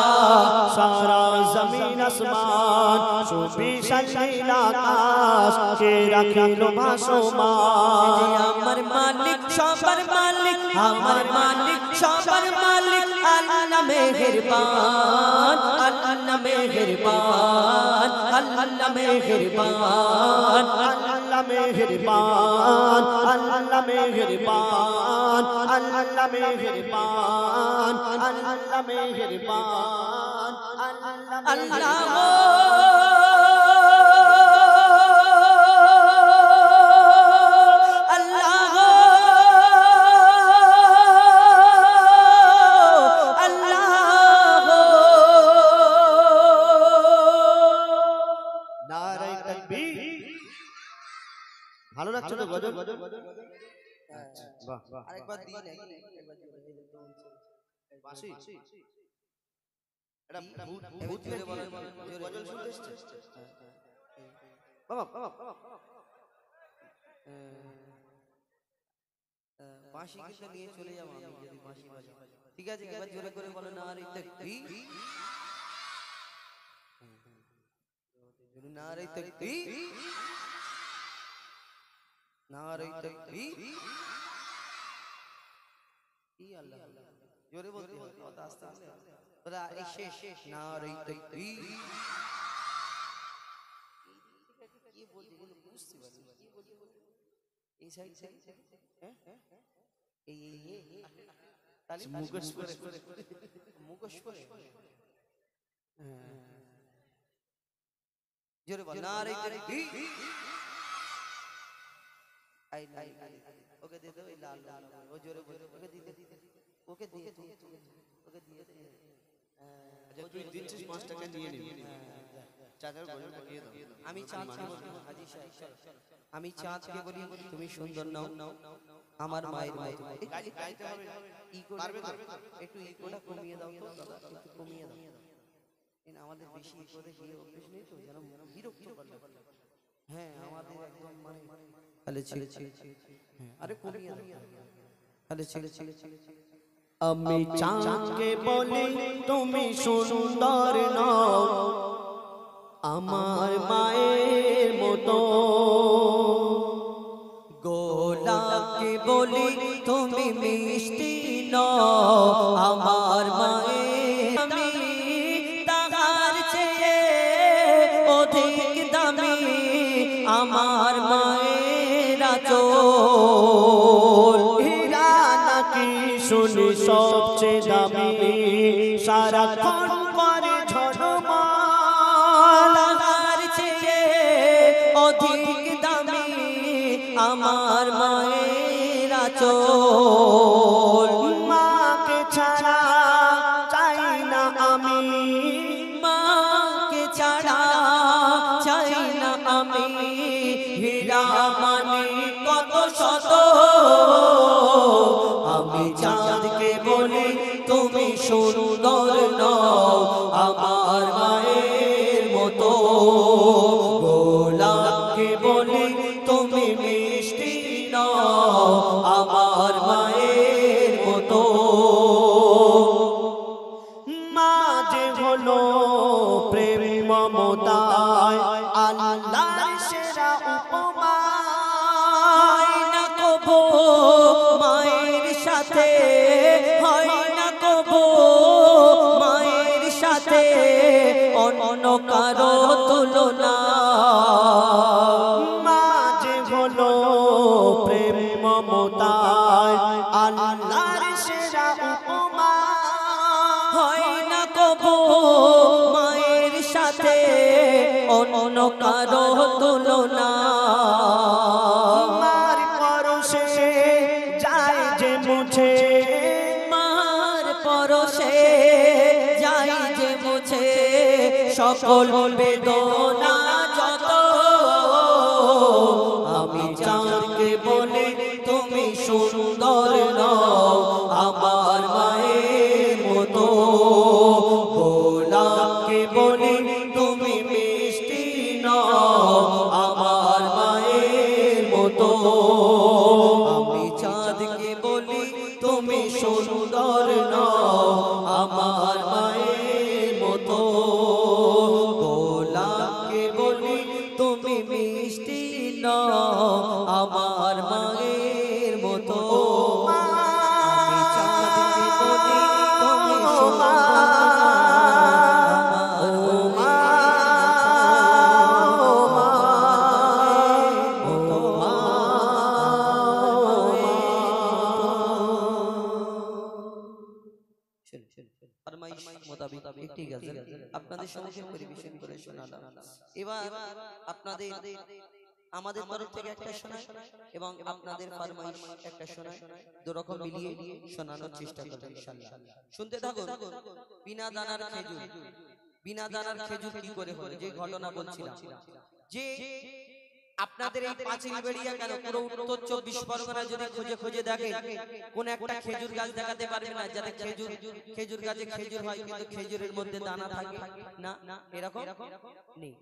সারা জমিন আসমান সুবিশাল নীল আকাশ কে রাখিল ভাসমান। আমার মালিক সবার মালিক, আমার মালিক সবার মালিক, আল্লাহ মেহেরবান, আল্লাহ মেহেরবান, আল্লাহ মেহেরবান, আল্লাহ মেহেরবান, আল্লাহ মেহেরবান, আল্লাহ মেহেরবান, আল্লাহ মেহেরবান, আল্লাহ ভালো লাগছে তো গজল? আরেকবার দিন বাঁশি এটা ভূত থেকে গজল শুনতে এসেছে বাবা বাবা বাঁশি কিন্তু নিয়ে চলে যাবো আমি যদি বাঁশি বাজাই। ঠিক আছে একবার জোরে করে বলো নারে তাকবীর, নারে তাকবীর, নারে তাকবীর। কি আল্লাহ জোরে বলতে হবে, কথা আস্তে আস্তে বলা এই শেষ নারে তাকবীর। কি বলতে গেলে বুঝতে পারছি কি বলতে এই সাইড হ্যাঁ এই তাহলে মুখোশ করে মুখোশ করে জোরে বল নারে তাকবীর। আই নাই ওকে দে দাও এই লাল লাল ও জোরে বলে ওকে দিতে ওকে দিয়ে ওকে দিয়ে আচ্ছা তুই দিচ্ছিস 5 টাকা নিয়ে নিবি চাচার গজল দিয়ে দাও। আমি চাঁদকে বলি হাজী সাহেব আমি চাঁদকে বলি তুমি সুন্দর নাও আমার মায়ের মতো। গাইতে হবে পারবে তো একটু ইকোটা কমিয়ে দাও তো দাদা, একটু কমিয়ে দাও। আমাদের বেশি ইকোতে গিয়ে অভ্যেস নেই তো, যেন বিরক্ত করলে। হ্যাঁ আমাদের একদম মানে তাহলে ছেলে হ্যাঁ আরে কমিয়ে দাও তাহলে ছেলে আমি চাঁদকে বলি তুমি সুন্দর নও আমার মায়ের মতো, গোলাপকে বলি তুমি মিষ্টি নও আমার মায়ের, আমি তাহার চেয়ে অধিক দামি আমার মায়ের আঁচল, হীরা নাকি শুনি সবচেয়ে দামি সারাক্ষণ করে ঝলমল, তাহার চেয়ে অধিক দামি আমার মায়ের আঁচল, মাকে ছাড়া চাই না আমি, মাকে ছাড়া চাই না আমি, হীরা মানিক কত শত, আমি চাঁদকে বলি তুমি সুন্দর নও আমার মায়ের মতো, গোলাপকে বলি তুমি মিষ্টি নও আমার মায়ের মতো। মা যে হলো প্রেম মমতায় আল্লাহর সেরা উপমা, হয় না কবো মায়ের সাথে, হয় না কবো মায়ের সাথে অন্য কারো তুলনা, মা যে হলো প্রেম মমতায় আল্লাহর সেরা উপমা, হয় না কবো মায়ের সাথে অন্য কারো তুলনা, মার পরশে যায় যে মুছে, মার পরশে যাই যে মুছে সকল বেদনা যত, আমি চাঁদকে বলি তুমি সুন্দর নও আমার মায়ের মতো, গোলাপকে বলি তুমি মিষ্টি নও আমার মায়ের মতো, আমি চাঁদকে বলি তুমি সুন্দর নও আমার মায়ের মতো, গোলাপকে বলি তুমি মিষ্টি নও আমার মায়ের মতো, আমি চাঁদকে বলি তুমি সুন্দর আপনাদের সঙ্গে পরিবেশন করে শোনালাম। এবার আপনাদের আমাদের তরফ থেকে একটা শোনায় এবং আপনাদের ফরমাইশ একটা শোনায়, দুরকম মিলিয়ে শোনানোর চেষ্টা করব ইনশাআল্লাহ। শুনতে থাকুন। বিনা দানার খেজুর, বিনা দানার খেজুর কি করে হলো, যে ঘটনা বলছিলাম, যে আপনাদের এই পাঁচিল বেড়িয়া কেন পুরো উত্তর 24 পরগনা যদি খুঁজে খুঁজে দেখেন কোন একটা খেজুর গাছ দেখাতে পারবে না যাতে খেজুর গাছে খেজুর হয় কিন্তু খেজুরের মধ্যে দানা থাকে না, এরকম নেই।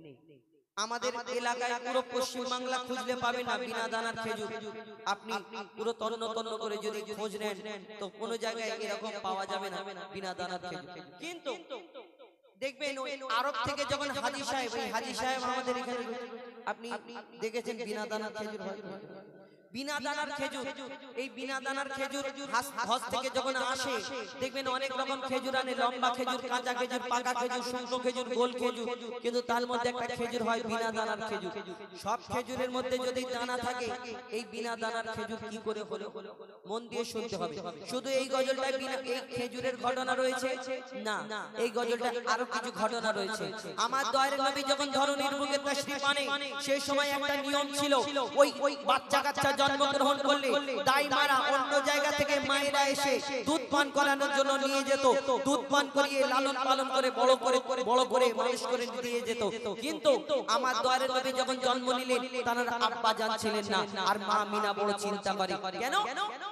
আমাদের এলাকায় পুরো পশ্চিম বাংলা খুঁজলে পাবে না বিনা দানার খেজুর, আপনি পুরো তন্ন তন্ন করে যদি খোঁজ নেন তো কোনো জায়গায় এরকম পাওয়া যাবে না বিনা দানার খেজুর। কিন্তু দেখবেন ওই আরব থেকে যখন হাজী সাহেব, এই হাজী সাহেব আমাদের এখানে আপনি দেখেছেন বিনা দানার খেজুর হয়, বিনা দানার খেজুর, এই বিনা দানার খেজুর হজ থেকে যখন আসে দেখবেন অনেক রকম খেজুর আনে, লম্বা খেজুর, কাঁচা খেজুর, পাকা খেজুর, শুকনো খেজুর, গোল খেজুর, কিন্তু তার মধ্যে একটা খেজুর হয় বিনা দানার খেজুর। সব খেজুরের মধ্যে যদি দানা থাকে এই বিনা দানার খেজুর কি করে হলো, মন দিয়ে শুনতে হবে। শুধু এই গজলটায় বিনা এই খেজুরের ঘটনা রয়েছে না, এই গজলটা আরো কিছু ঘটনা রয়েছে। আমার দয়ার নবী যখন ধরনীর বুকে তাশরীফ আনে সেই সময় একটা নিয়ম ছিল, ওই বাচ্চা কাচ্চা জন্মগ্রহণ করলে দাইমারা অন্য জায়গা থেকে মায়েরা এসে দুধ পান করানোর জন্য নিয়ে যেত, দুধ পান করিয়ে লালন পালন করে বড় করে মানুষ করে দিয়ে যেত। কিন্তু আমার দয়ার নবী যখন জন্ম নিলেন তার আব্বা জান ছিলেন না, আর মা মিনা বড় চিন্তা করে, কেন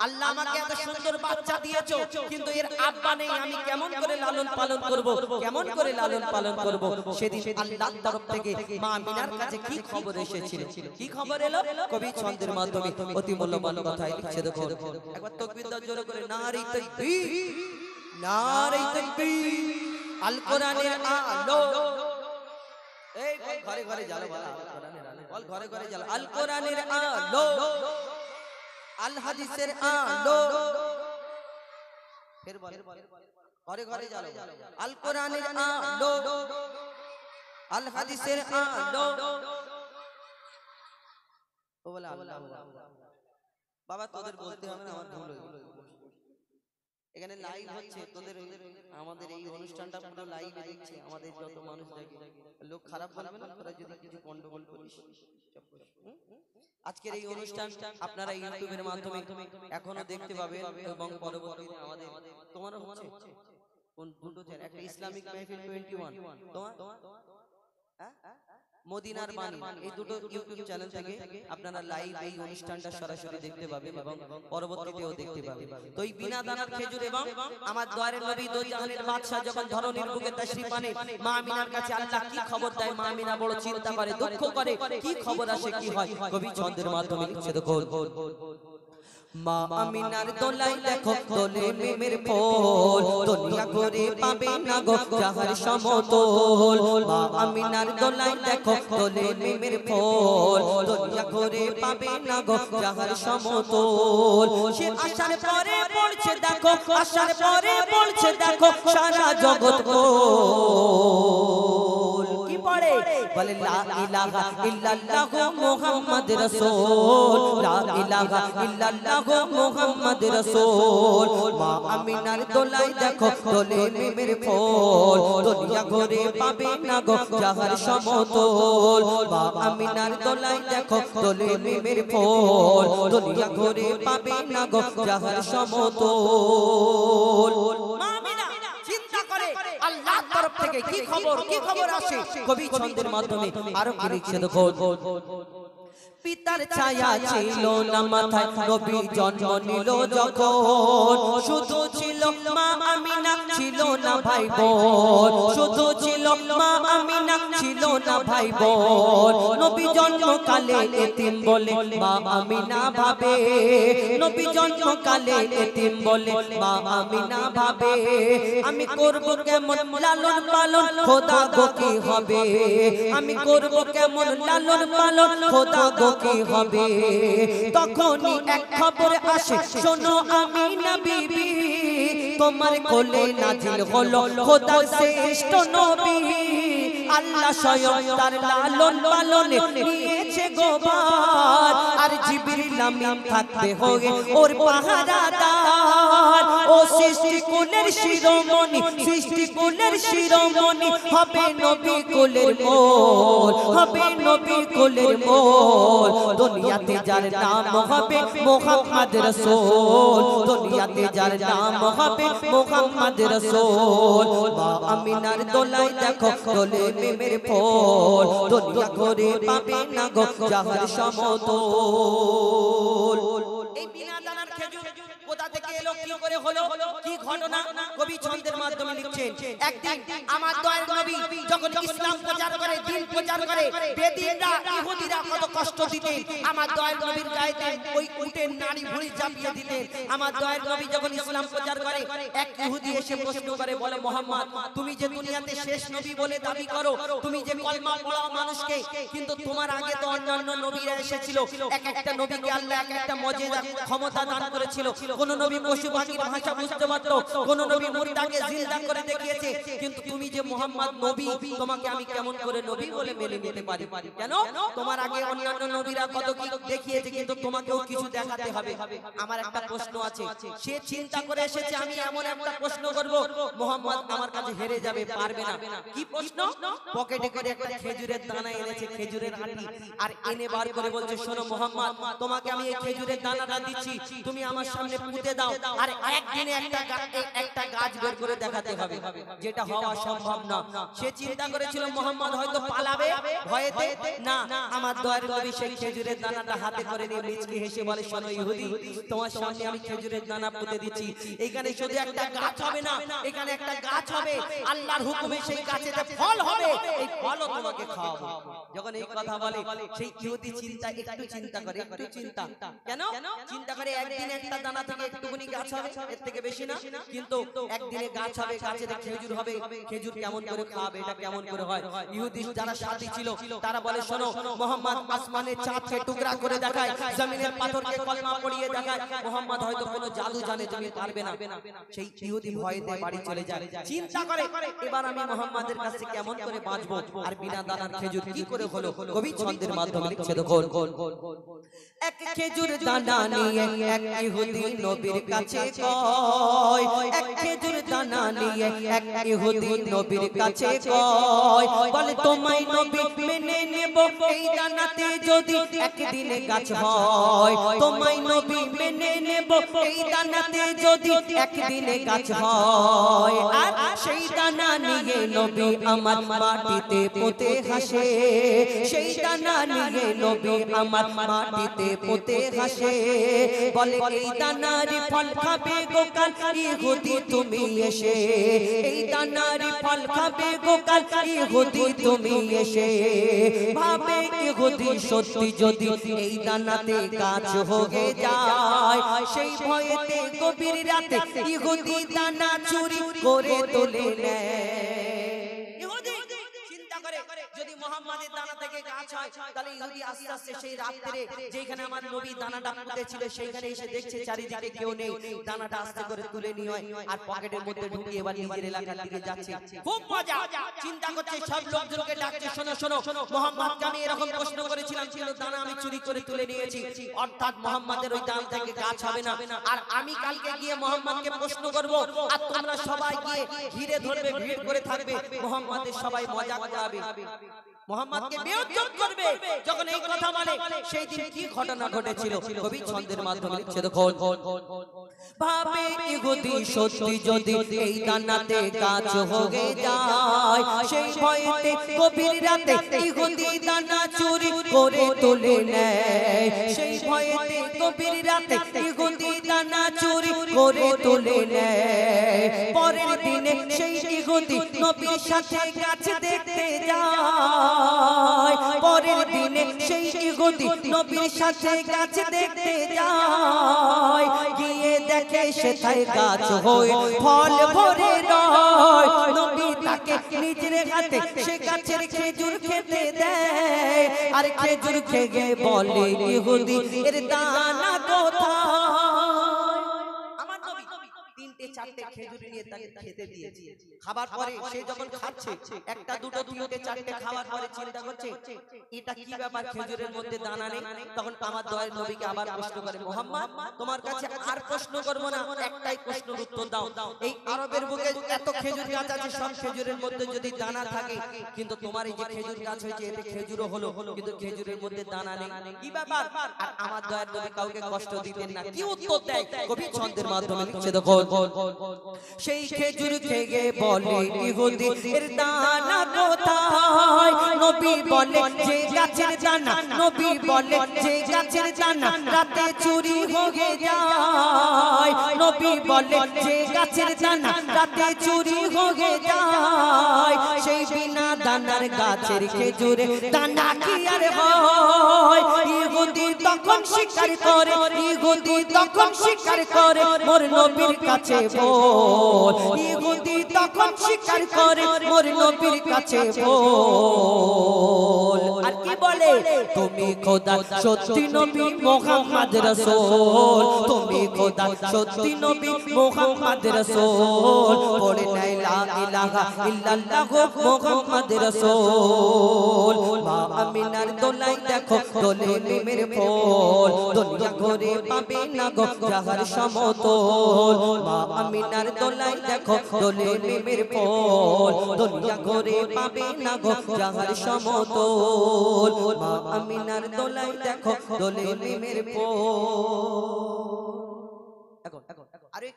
আল্লাহ আমাকে এত সুন্দর বাচ্চা দিয়েছো কিন্তু এর আব্বা নেই, আমি কেমন করে লালন পালন করব, কেমন করে লালন পালন করব। সেদিন আল্লাহর তরফ থেকে মা মিনার কাছে কি খবর এসেছিল, কি খবর এলো, কবি ছন্দের মাধ্যমে অতি মূল্যবান কথা লিখছে। দেখো একবার তাকবীর দাও জোরে করে, নারে তাকবীর, নারে তাকবীর, আল কোরআনের আলো, এই ঘরে ঘরে জ্বালো, বল ঘরে ঘরে জ্বালো, আল কোরআনের আলো, আল হাদিসের আলো, ফের বল ঘরে ঘরে জ্বালো, আল কোরআনের আলো, আল হাদিসের আলো, ও বলে আল্লাহ বাবা তোদের বলতে হবে না, আমার ভুল হয়ে গেল। এখানে লাইভ হচ্ছে, তোদের আমাদের এই অনুষ্ঠানটা পুরো লাইভে দেখছে আমাদের যত মানুষ দেখে, লোক খারাপ বলবে না তোরা যদি কিছু গন্ডগোল করিস। আজকের এই অনুষ্ঠান আপনারা ইউটিউবের মাধ্যমে এখনো দেখতে পাবেন এবং পরবর্তীতে আমাদের তোমারও হচ্ছে কোন দুটো চ্যানেল, একটা ইসলামিক মাহফিল 21 তোমার হ্যাঁ মদিনার বাণী, এই দুটো ইউটিউব চ্যানেল থেকে আপনারা লাইভ এই অনুষ্ঠানটা সরাসরি দেখতে পাবেন এবং পরবর্তীতেও দেখতে পাবেন। তো এই বিনা দানার খেজুর এবং আমার দয়ারের নবী দো জাহানের বাদশা যখন ধরনীর বুকে তাশরীফ আনে, মা আমিনার কাছে আল্লাহ কি খবর দেয়, মা আমিনা বড় চিন্তা করে, দুঃখ করে, কি খবর আসে, কি হয়, কবি ছন্দের মাধ্যমে লিখছে। দেখো মা আমিনার দোলাই দেখো দোলে মেমের ফোল, দুনিয়া করে পাবে না গো যাহার সমতল। মা আমিনার দোলাই দেখো দোলে মেমের ফোল, দুনিয়া করে পাবে না গো যাহার সমতল। সে আসার পরে পড়ছে দেখো, আসার পরে পড়ছে দেখো সারা জগৎ গোল। কি পড়ে বলে লা ইলাহা ইল্লাল্লাহু মুহাম্মদ রাসূল, লা ইলাহা ইল্লাল্লাহু মুহাম্মদ রাসূল। মা আমিনার দোলাই দেখো দোলে মেমের ফোল, দুনিয়া ঘুরে পাবে না গো যাহার সমতল। মা আমিনার দোলাই দেখো দোলে মেমের ফোল, দুনিয়া ঘুরে পাবে না গো যাহার সমতল। মা আমিনা চিন্তা করে আল্লাহর তরফ থেকে কি খবর, কি খবর আসে, কবি ছন্দের মাধ্যমে আরো কি লিখছে দেখো। পিতার ছায়া ছিল না মাথায়, নবী জন্ম নিল যখন, শুধু ছিল মা আমিনা, ছিল না ভাই বোন, শুধু ছিল মা আমিনা, ছিল না ভাই বোন। নবী জন্মকালে এতিম বলে মা আমিনা ভাবে, নবী জন্মকালে এতিম বলে মা আমিনা ভাবে, আমি করব কেমন লালন পালন, খোদা গো কি হবে, আমি করব কেমন লালন পালন, খোদা গো কি হবে। তখনই এক খবর আসে, শোনো আমিনা বিবি, তোমার কোলে নাজিল হলো খোদার শ্রেষ্ঠ নবী। আল্লাহ স্বয়ং তার লালন পালনে নিয়েছে গোবার, আর জিবরিল আমিন থাকতে হবে ওর পাহারাদার। ও সৃষ্টি কুলের শিরোমণি, সৃষ্টি কুলের শিরোমণি, হবে নবী কুলের মোল, হবে নবী কুলের মোল। দুনিয়াতে যার নাম হবে মুহাম্মদ রাসূল, দুনিয়াতে যার নাম হবে মুহাম্মদ রাসূল। মা আমিনার দোলাই দেখো দোলে মেমের ফোল, দুনিয়া ঘুরে পাবে না গো যাহার সমতল। এই বিনা দানার খেজুর কোথা থেকে এলো, কি করে হলো, কি ঘটনা, কবি ছন্দের মাধ্যমে লিখছেন। একদিন আমার দয়ার নবী যখন ইসলাম প্রচার করে, দিন প্রচার করে, বেদিনরা ইহুদিরা কত কষ্ট দিতেন, আমার দয়ার নবীর গায়েতে ওই উটের নাড়ি ভুঁড়ি চাপিয়ে দিতেন। আমার দয়ার নবী যখন ইসলাম প্রচার করে, এক ইহুদি এসে প্রশ্ন করে, বলে মুহাম্মদ তুমি যে দুনিয়াতে শেষ নবী বলে দাবি করো, তুমি যে কলমা পড়াও মানুষকে, কিন্তু তোমার আগে তো অন্যান্য নবীরা এসেছিল, এক একটা নবীকে আল্লাহ এক একটা মুজিজা ক্ষমতা দান করেছিল। কোন নবী পশু পাখির ভাষা বুঝতে পারতো, কোন নবী মুর্দাকে জিন্দা করে দেখিয়েছে, কিন্তু তুমি যে মুহাম্মদ নবী, তোমাকে আমি কেমন করে নবী বলে মেনে নিতে পারি? কেন? তোমার আগে অন্যান্য নবীরা কত কি দেখিয়েছে, কিন্তু তোমাকেও কিছু দেখাতে হবে। আমার একটা প্রশ্ন আছে, সে চিন্তা করে এসেছে আমি এমন একটা প্রশ্ন করব, মুহাম্মদ আমার কাছে হেরে যাবে, পারবে না। কি প্রশ্ন? পকেটে করে একটা খেজুরের দানা এনেছে, খেজুরের আটি, আর এনে বার করে বলছে, শোনো মুহাম্মদ, তোমাকে আমি এই খেজুরের দানাটা দিচ্ছি, তুমি আমার সামনে পুঁতে দাও, আর একদিনে একটা গাছ বের করে দেখাতে হবে, যেটা হওয়া সম্ভব না। সে চিন্তা করেছিল মুহাম্মদ হয়তো পালাবে ভয়েতে, না, আমার দয়ার নবী সেই খেজুরের দানাটা হাতে করে নিয়ে মিচকে হেসে বলে, শোনো ইহুদি, তোমার সামনে আমি খেজুরের দানা পুঁতে দিচ্ছি, এখানে শুধু একটা গাছ হবে না, এখানে একটা গাছ হবে, আল্লাহর হুকুমে সেই গাছেতে ফল হবে, এই ফলও তোমাকে খাওয়াবো। যখন এই কথা বলে, সেই ইহুদি একটু চিন্তা করে, একটু চিন্তা, কেন চিন্তা করে, একদিনে একটা দানা থেকে একটুখানি গাছ হবে, এর থেকে বেশি না, কিন্তু একদিনে গাছ হবে, গাছেতে খেজুর হবে, খেজুর কেমন করে খাবে, এটা কেমন করে হয়? ইহুদি যারা সাথী ছিল তারা বলে, শোনো মুহাম্মদ আসমানের চাঁদকে টুকরা করে দেখায়, জমিনের পাথরকে কলমা পড়িয়ে দেখায়, মুহাম্মদ হয়তো কোনো জাদু জানে, তুমি পারবে না। সেই ইহুদি ভয়েতে বাড়ি চলে যায়, চিন্তা করে এবার আমি মুহাম্মাদের কাছে কেমন করে বাঁচবো, আর বিনা দানার খেজুর কি করে হলো, কবি ছন্দের মাধ্যমে লিখছে। দেখো এক খেজুর দানা নিয়ে এক ইহুদি নবীর কাছে কয় এক খেজুর দানা নিয়ে এক ইহুদি নবীর কাছে কয় বলে তোমায় নবী মেনে নেব এই দানাতে যদি একদিনে গাছ হয় তোমায় নবী মেনে নেব এই দানাতে যদি একদিনে গাছ হয় আর সেই দানা নিয়ে নবী আমার মাটিতে পুঁতে হাসে সেই দানা নিয়ে নবী আমার মাটিতে পুঁতে হাসে বলে এই দানার ফল খাবে গোকাল ইহুদি তুমি এসে এই দানার ফল খাবে গোকাল ইহুদি তুমি এসে ভাবে ইহুদি সত্যি যদি এই দানাতে গাছ হয়ে যায় সেই ভয়েতে গভীর রাতে ইহুদি দানা চুরি করে তুলে নেয় ইহুদি চিন্তা করে যদি মুহাম্মাদের দানা থেকে গাছ হয় তাহলে ইহুদি আস্তে আস্তে সেই রাতে যেখানে আমার নবী দানাটা পুঁতে ছিল সেইখানে এসে দেখছে চারিদিকে কেউ নেই দানাটা আস্তে করে তুলে নিয়ে আর পকেটের মধ্যে ঢুকিয়ে এবার নিজের এলাকার দিকে যাচ্ছে খুব মজা চিন্তা করছে সব লোকজনকে ডাকছে শোনো শোনো মুহাম্মদকে আমি এরকম প্রশ্ন করেছিলাম ছিল দানা আমি চুরি করে তুলে নিয়েছি অর্থাৎ মুহাম্মাদের ওই দানা থেকে গাছ হবে না আর আমি কালকে গিয়ে মুহাম্মদকে প্রশ্ন করব আর তোমরা সবাই গিয়ে ঘিরে ধরবে ভিড় করে থাকবে মুহাম্মাদের সবাই মজা করাবে মুহাম্মদকে বেইজ্জত করবে যখন এই কথা বলে সেই দিন কি ঘটনা ঘটেছিল কবি ছন্দের মাধ্যমে লিখছে দেখো ভাবে ইহুদি সত্যি যদি এই দানাতে গাছ হয়ে যায় সেই ভয়েতে গভীর রাতে ইহুদি দানা চুরি করে তুলে নেয় সেই ভয়েতে গভীর রাতে ইহুদি দানা চুরি করে তুলে নেয় পরের দিনে সেই ইহুদি নবীর সাথে গাছ দেখতে যায় পরের দিনে সেই ইহুদি নবীর সাথে গাছ দেখতে যায় গিয়ে দেখে সেথায় গাছ হয়ে ফল ভরে রয় নবী তাকে নিজের হাতে সে গাছের খেজুর খেতে দেয় আর খেজুর খেয়ে বলে ইহুদি এর দানা কোথায় আমার নবী তিনটে চারটে খেজুর নিয়ে তাকে খেতে দিয়েছে খাবার পরে সে যখন খাচ্ছে একটা দুটো তিনটে চারটে খাবার পরে চিন্তা করছে এটা কি ব্যাপার খেজুরের মধ্যে দানা নেই তখন আমার দয়ার নবীকে আবার প্রশ্ন করে মুহাম্মদ তোমার কাছে আর প্রশ্ন করব না একটাই প্রশ্নের উত্তর দাও এই আরবের বুকে এত খেজুর গাছ আছে সব খেজুরের মধ্যে যদি দানা থাকে কিন্তু তোমার এই যে খেজুর গাছ হয়েছে এতে খেজুরও হলো কিন্তু খেজুরের মধ্যে দানা নেই কি ব্যাপার আর আমার দয়ার নবী কাউকে কষ্ট দিতেন না কি উত্তর দেয় কবি ছন্দের মাধ্যমে লিখছে দেখো সেই খেজুর খেয়ে বলে ইহুদি এর দানা কোথায় নবী বলে যে গাছের দানা নবী বলে যে গাছের দানা রাতে চুরি হয়ে যায় নবী বলে যে গাছের দানা রাতে চুরি হয়ে যায় সেই বিনা দানার গাছের খেজুরে দানা কি আর হয় ইহুদি তখন স্বীকার করে ইহুদি তখন স্বীকার করে মোর নবীর কাছে বল ইহুদি তখন স্বীকার করে মোর নবীর কাছে বল আর কি বলে তুমি খোদা সত্যি নবী মুহাম্মদ রাসূল তুমি খোদা সত্যি নবী মুহাম্মদ রাসূল পড়ে নাই লা ইলাহা ইল্লাল্লাহ মুহাম্মদ রাসূল মা আমিনার দোলাই দেখো দোলে মিমের ফুল দুনিয়া ঘুরে পাবে না গো যাহার সমতল মা আমিনার দোলাই দেখো দোলে মিমের ফুল দুনিয়া ঘুরে পাবে না গো যাহার সমতল মা আমিনার দোলাই দেখো দোলে মিমের ফুল এখন আরে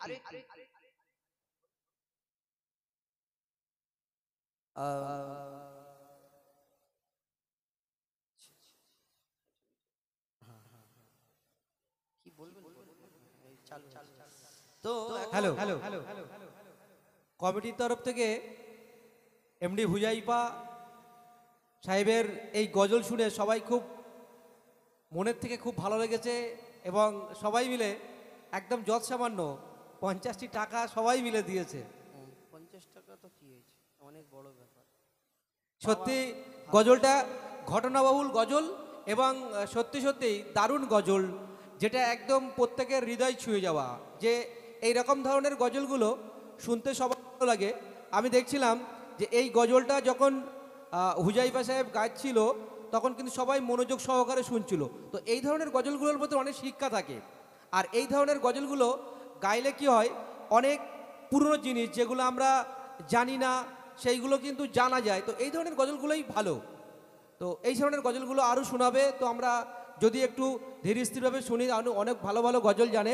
কি বলবেন চালু তো হ্যালো কমিটির তরফ থেকে এমডি হুজাইফা সাহেবের এই গজল শুনে সবাই খুব মনের থেকে খুব ভালো লেগেছে এবং সবাই মিলে একদম যৎ সামান্য 50টি টাকা সবাই মিলে দিয়েছে 50 টাকা তো কি হয়েছে অনেক বড় ব্যাপার সত্যি গজলটা ঘটনাবহুল গজল এবং সত্যি সত্যি দারুণ গজল যেটা একদম প্রত্যেকের হৃদয় ছুঁয়ে যাওয়া যে এই রকম ধরনের গজলগুলো শুনতে সবার ভালো লাগে আমি দেখছিলাম যে এই গজলটা যখন হুজাইফা সাহেব গাইছিল তখন কিন্তু সবাই মনোযোগ সহকারে শুনছিল তো এই ধরনের গজলগুলোর মধ্যে অনেক শিক্ষা থাকে আর এই ধরনের গজলগুলো গাইলে কি হয়, অনেক পুরনো জিনিস যেগুলো আমরা জানি না সেইগুলো কিন্তু জানা যায়। তো এই ধরনের গজলগুলোই ভালো। তো এই ধরনের গজলগুলো আরও শোনাবে। তো আমরা যদি একটু ধীর স্থিরভাবে শুনি, অনেক ভালো ভালো গজল জানে,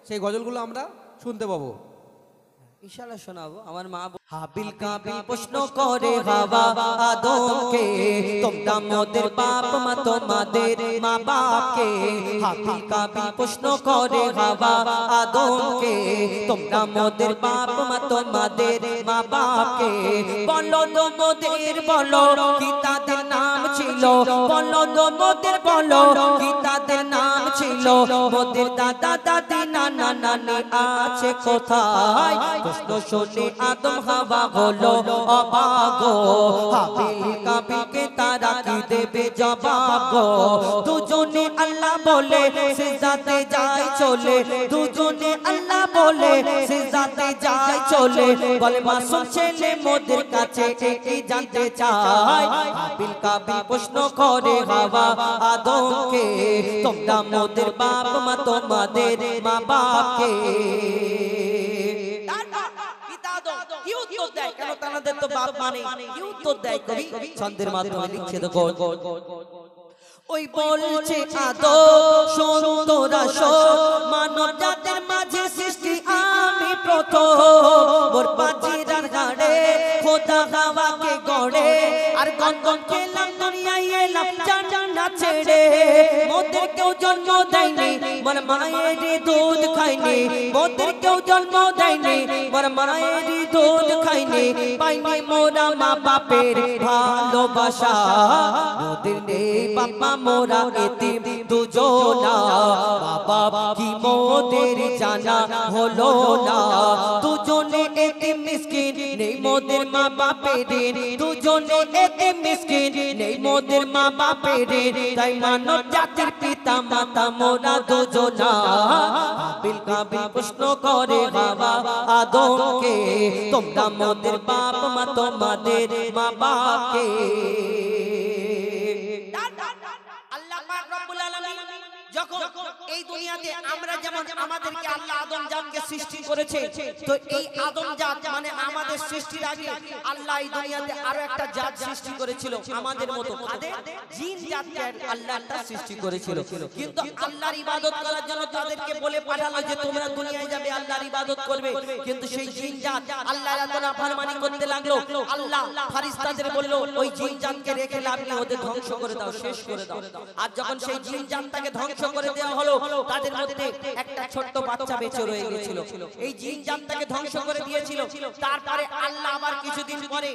সেই গজলগুলো আমরা শুনতে পাবো। ইনশাআল্লাহ শোনাবো। আমার মা হাবিল কাবিল প্রশ্ন করে হাওয়া আদমকে, তোমরা মোদের বাপ মা তোমাদের মা বাপকে। হাবিল কাবিল প্রশ্ন করে হাওয়া আদমকে, তোমরা মোদের বাপ মা তোমাদের মা বাপকে। বলো তো মোদের বলো কি তাদের নাম ছিল, বলো তো মোদের বলো কি তাদের নাম ছিল। মোদের দাদা দাদি নানা নানি আছে কোথায়? প্রশ্ন শুনে আদম হাওয়া হলো অবাক। হাবিল কাবিলকে তারা কি দেবে জবাব? দুজনে আল্লাহ বলে সিজদাতে যায় চলে, দুজনে আল্লাহ বলে সিজদাতে যায় চলে। বলে মাসুম ছেলে মোদের কাছে কি জানতে চায়? হাবিল কাবিল প্রশ্ন করে হাওয়া আদমকে, তোমরা মোদের বাপ মা তোমাদের মা বাপকে। কি উত্তর দেয়? কেন তাদের তো বাপ মানে, কি উত্তর দেয় কবি ছন্দের মাধ্যমে লিখছে দেখো। ওই বলছে আদম শোন তোরা শোন, মানব জাতির মাঝে সৃষ্টি আমি প্রথম। মোর পাজিরার গাড়ে খোদা হাওয়াকে গড়ে, আর গন্ধম খেলাম দুনিয়ায় এলাম জান্নাত ছেড়ে। মোদের কেউ জন্ম দেয়নি মোর মায়ের দুধ খাইনি, মোদের কেউ জন্ম দেয়নি মোর মায়ের দুধ খাইনি। পাইনি মোরা মা বাপের ভালোবাসা, মোদের নেই বাবা মোরা এতিম দুজনা। বাবা কি মোদের জানা হলো না, দুজনে এতিম মিসকিন নেই মোদের মা বাপের। দুজনে এতিম মিসকিন নেই মোদের মা বাপের। তাই মানব জাতির পিতা মাতা মোরা দুজনা। হাবিল কাবিল প্রশ্ন করে হাওয়া আদমকে, তোমরা মোদের বাপ মা তোমাদের মা বাপকে। যখন এই দুনিয়াতে আমরা যেমন আমাদেরকে আল্লাহ আদম জাতকে সৃষ্টি করেছে, তো এই আদম জাত মানে আমাদের সৃষ্টির আগে আল্লাহ এই দুনিয়াতে আরো একটা জাত সৃষ্টি করেছিল আমাদের মতো, তাদের জিন জাতকে আল্লাহ একটা সৃষ্টি করেছিল। কিন্তু আল্লাহর ইবাদত করার জন্য তাদেরকে বলে পাঠালো যে তোমরা দুনিয়ায় যাবে আল্লাহর ইবাদত করবে। কিন্তু সেই জিন জাত আল্লাহর এত নাফরমানি করতে লাগলো, আল্লাহ ফেরেশতাদের বলল ওই জিন জাতকে রেখে লাভ নেই, ওদের ধ্বংস করে দাও, শেষ করে দাও। আর যখন সেই জিন জাতটাকে ধ্বংস করে দেওয়া হলো, তাদের মধ্যে একটা ছোট্ট বাচ্চা বেঁচে রয়ে গিয়েছিল। এই জিন জাতটাকে ধ্বংস করে দিয়েছিল। তারপরে আল্লাহ আবার কিছুদিন পরে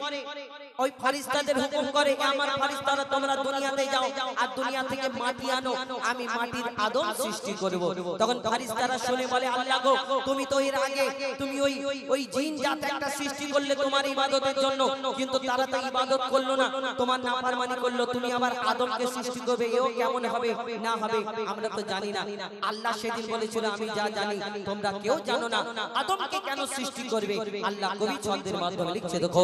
ওই ফেরেশতাদের হুকুম করে, আমার ফেরেশতারা তোমরা দুনিয়াতে যাও আর দুনিয়া থেকে মাটি আনো, আমি মাটির আদম সৃষ্টি করব। তখন ফেরেশতারা শুনে বলে আল্লাহ গো, তুমি তো এর আগে তুমি ওই জিন জাত একটা সৃষ্টি করলে তোমার ইবাদতের জন্য, কিন্তু তারা তো ইবাদত করলো না, তোমার নাফরমানি করলো, তুমি আবার আদমকে সৃষ্টি করবে, এও কেমন হবে না হবে আমরা তো জানি না। আল্লাহ সেদিন বলেছিল আমি যা জানি তোমরা কেউ জানো না, আদমকে কেন সৃষ্টি করবে? আল্লাহ কবি ছন্দের মাধ্যমে লিখছে দেখো।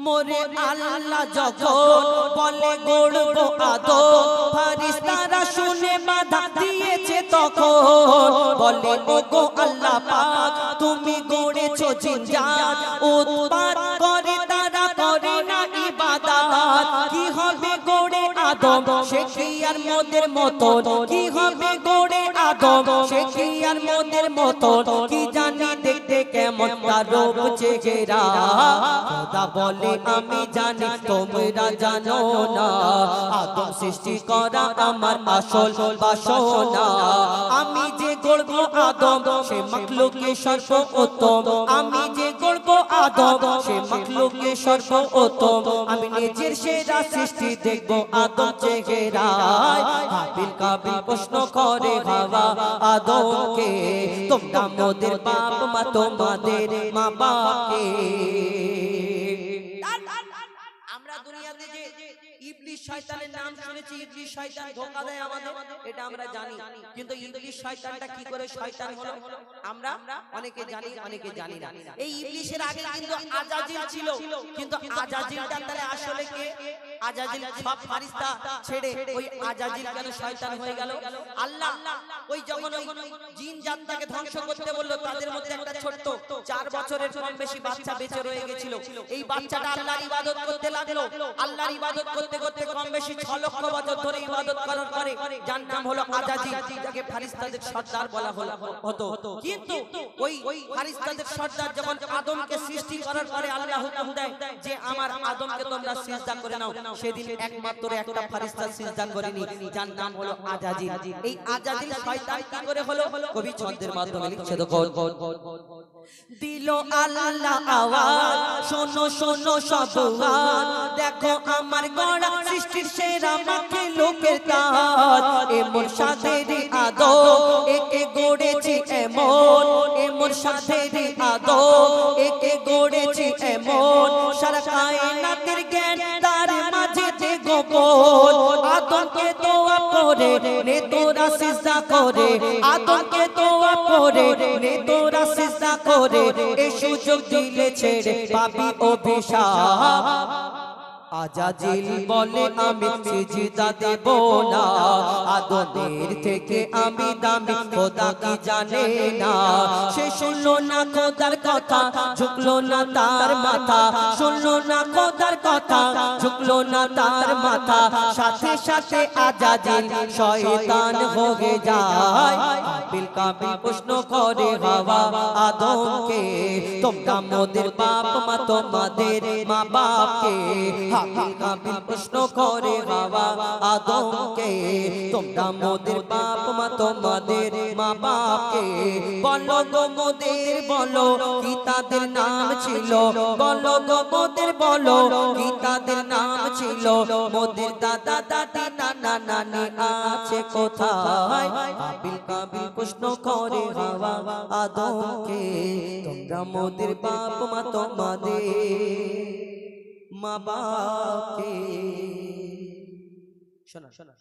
মোরে আল্লাহ যখন বলে গড়বো আদম, ফেরেশতারা শুনে বাধা দিয়েছে তখন। বলে ওগো আল্লাহ পাক তুমি গড়েছো জিন জাত, উৎপাত করে তারা করে না ইবাদত। কি হবে গড়ে আদম সে কি আর মোদের মতন, কি হবে গড়ে আদম সে কি আর মোদের মতন। কি জানি দেখতে কেমন তার রূপ চেহারা, খোদা বলে আমি জানি তোমরা জানো না। আদম সৃষ্টি করা আমার আসল বাসনা, আমি যে গড়ব আদম সে মাখলুকে সর্বোত্তম। আমি যে গড়ব আদম সে মাখলুকে সর্বোত্তম। আমি নিজের সেরা সৃষ্টি দেখব আদম চেহারায়। হাবিল কাবিল প্রশ্ন করে হাওয়া আদমকে, তোমরা মোদের বাপ মা তোমাদের মা বাপকে। আমরা দুনিয়াতে যে ইবলিস শয়তানের নাম শুনেছি, ইবলিস শয়তান ধোঁকা দেয় আমাদের, এটা আমরা জানি, কিন্তু ইবলিস শয়তানটা কি করে শয়তান হলো আমরা অনেকে জানি অনেকে জানি না। এই ইবলিসের আগে কিন্তু আজাজিল ছিল, কিন্তু আজাজিলটা তাহলে আসলে কে? আজাজিল সব ফেরেশতা ছেড়ে ওই আজাজিল কেন শয়তান হয়ে গেল? আল্লাহ ওই যখন ওই জিন জাতটাকে ধ্বংস করতে বলল, তাদের মধ্যে একটা ছোট্ট 4 বছরের কম বেশি বাচ্চা বেঁচে রয়ে গেছিল। এই বাচ্চাটা আল্লাহর ইবাদত করতে লাগলো, আল্লাহর ইবাদত করতে করতে কম বেশি 6 লক্ষ বছর ধরে ইবাদত করার পরে, যার নাম হলো আজাজিল, যাকে ফেরেশতাদের সর্দার বলা হতো। কিন্তু ওই ফেরেশতাদের সর্দার যখন আদমকে সৃষ্টি করার পরে আল্লাহ হুকুম দেয় যে আমার আদমকে তোমরা সিজদা করে নাও, সেদিন একমাত্র একটা ফেরেশতা সিজদা করেনি, যার নাম হলো আজাজিল। এই আজাজিল শয়তান কি করে হলো? কবি ছন্দের মাধ্যমে লিখছে, দেখো দিল আল্লাহ আওয়াজ, শোনো শোনো সব আওয়াজ, দেখো আমার গড়া সৃষ্টির সেরা মাকে লোকের তাজ, এ মুর্শিদের আদম একে গড়েছি এমন, এ মুর্শিদের আদম একে গড়েছি এমন, সারা কায়নাতের জ্ঞান তার মাঝে যে গোপন, আদমকে দোয়া করে নে তোরা সিজদা করে, আদমকে দোয়া করে নে তোরা সিজদা করে, এই সুযোগ দিলে ছেড়ে পাবি অভিশাপ। আজাজিল বলে আমি সিজদা দেব না, আদমের থেকে আমি দামি খোদা কি জানে না, সে শুনলো না খোদার কথা, ঝুঁকলো না তার মাথা, শুনলো না খোদার কথা, ঝুঁকলো না তার মাথা, সাথে সাথে আজাজিল শয়তান হয়ে যায়। কাবিল প্রশ্ন করে হাওয়া আদমকে, তোমরা মোদের বাপ মা তোমাদের মা বাপকে, কাবিল প্রশ্ন করে হাওয়া আদমকে, তোমরা মোদের বাপ মা তোমাদের মা বাপকে, বলো গো মোদের বলো কি তাদের নাম ছিল, বলো গো মোদের বলো কি তাদের নাম ছিল, মোদের দাদা দাদি নানা নানি আছে কোথায়? কাবিল প্রশ্ন করে হাওয়া আদমকে, তোমরা মোদের বাপ মা তোমাদের মা বাপকে। শোনা শোনা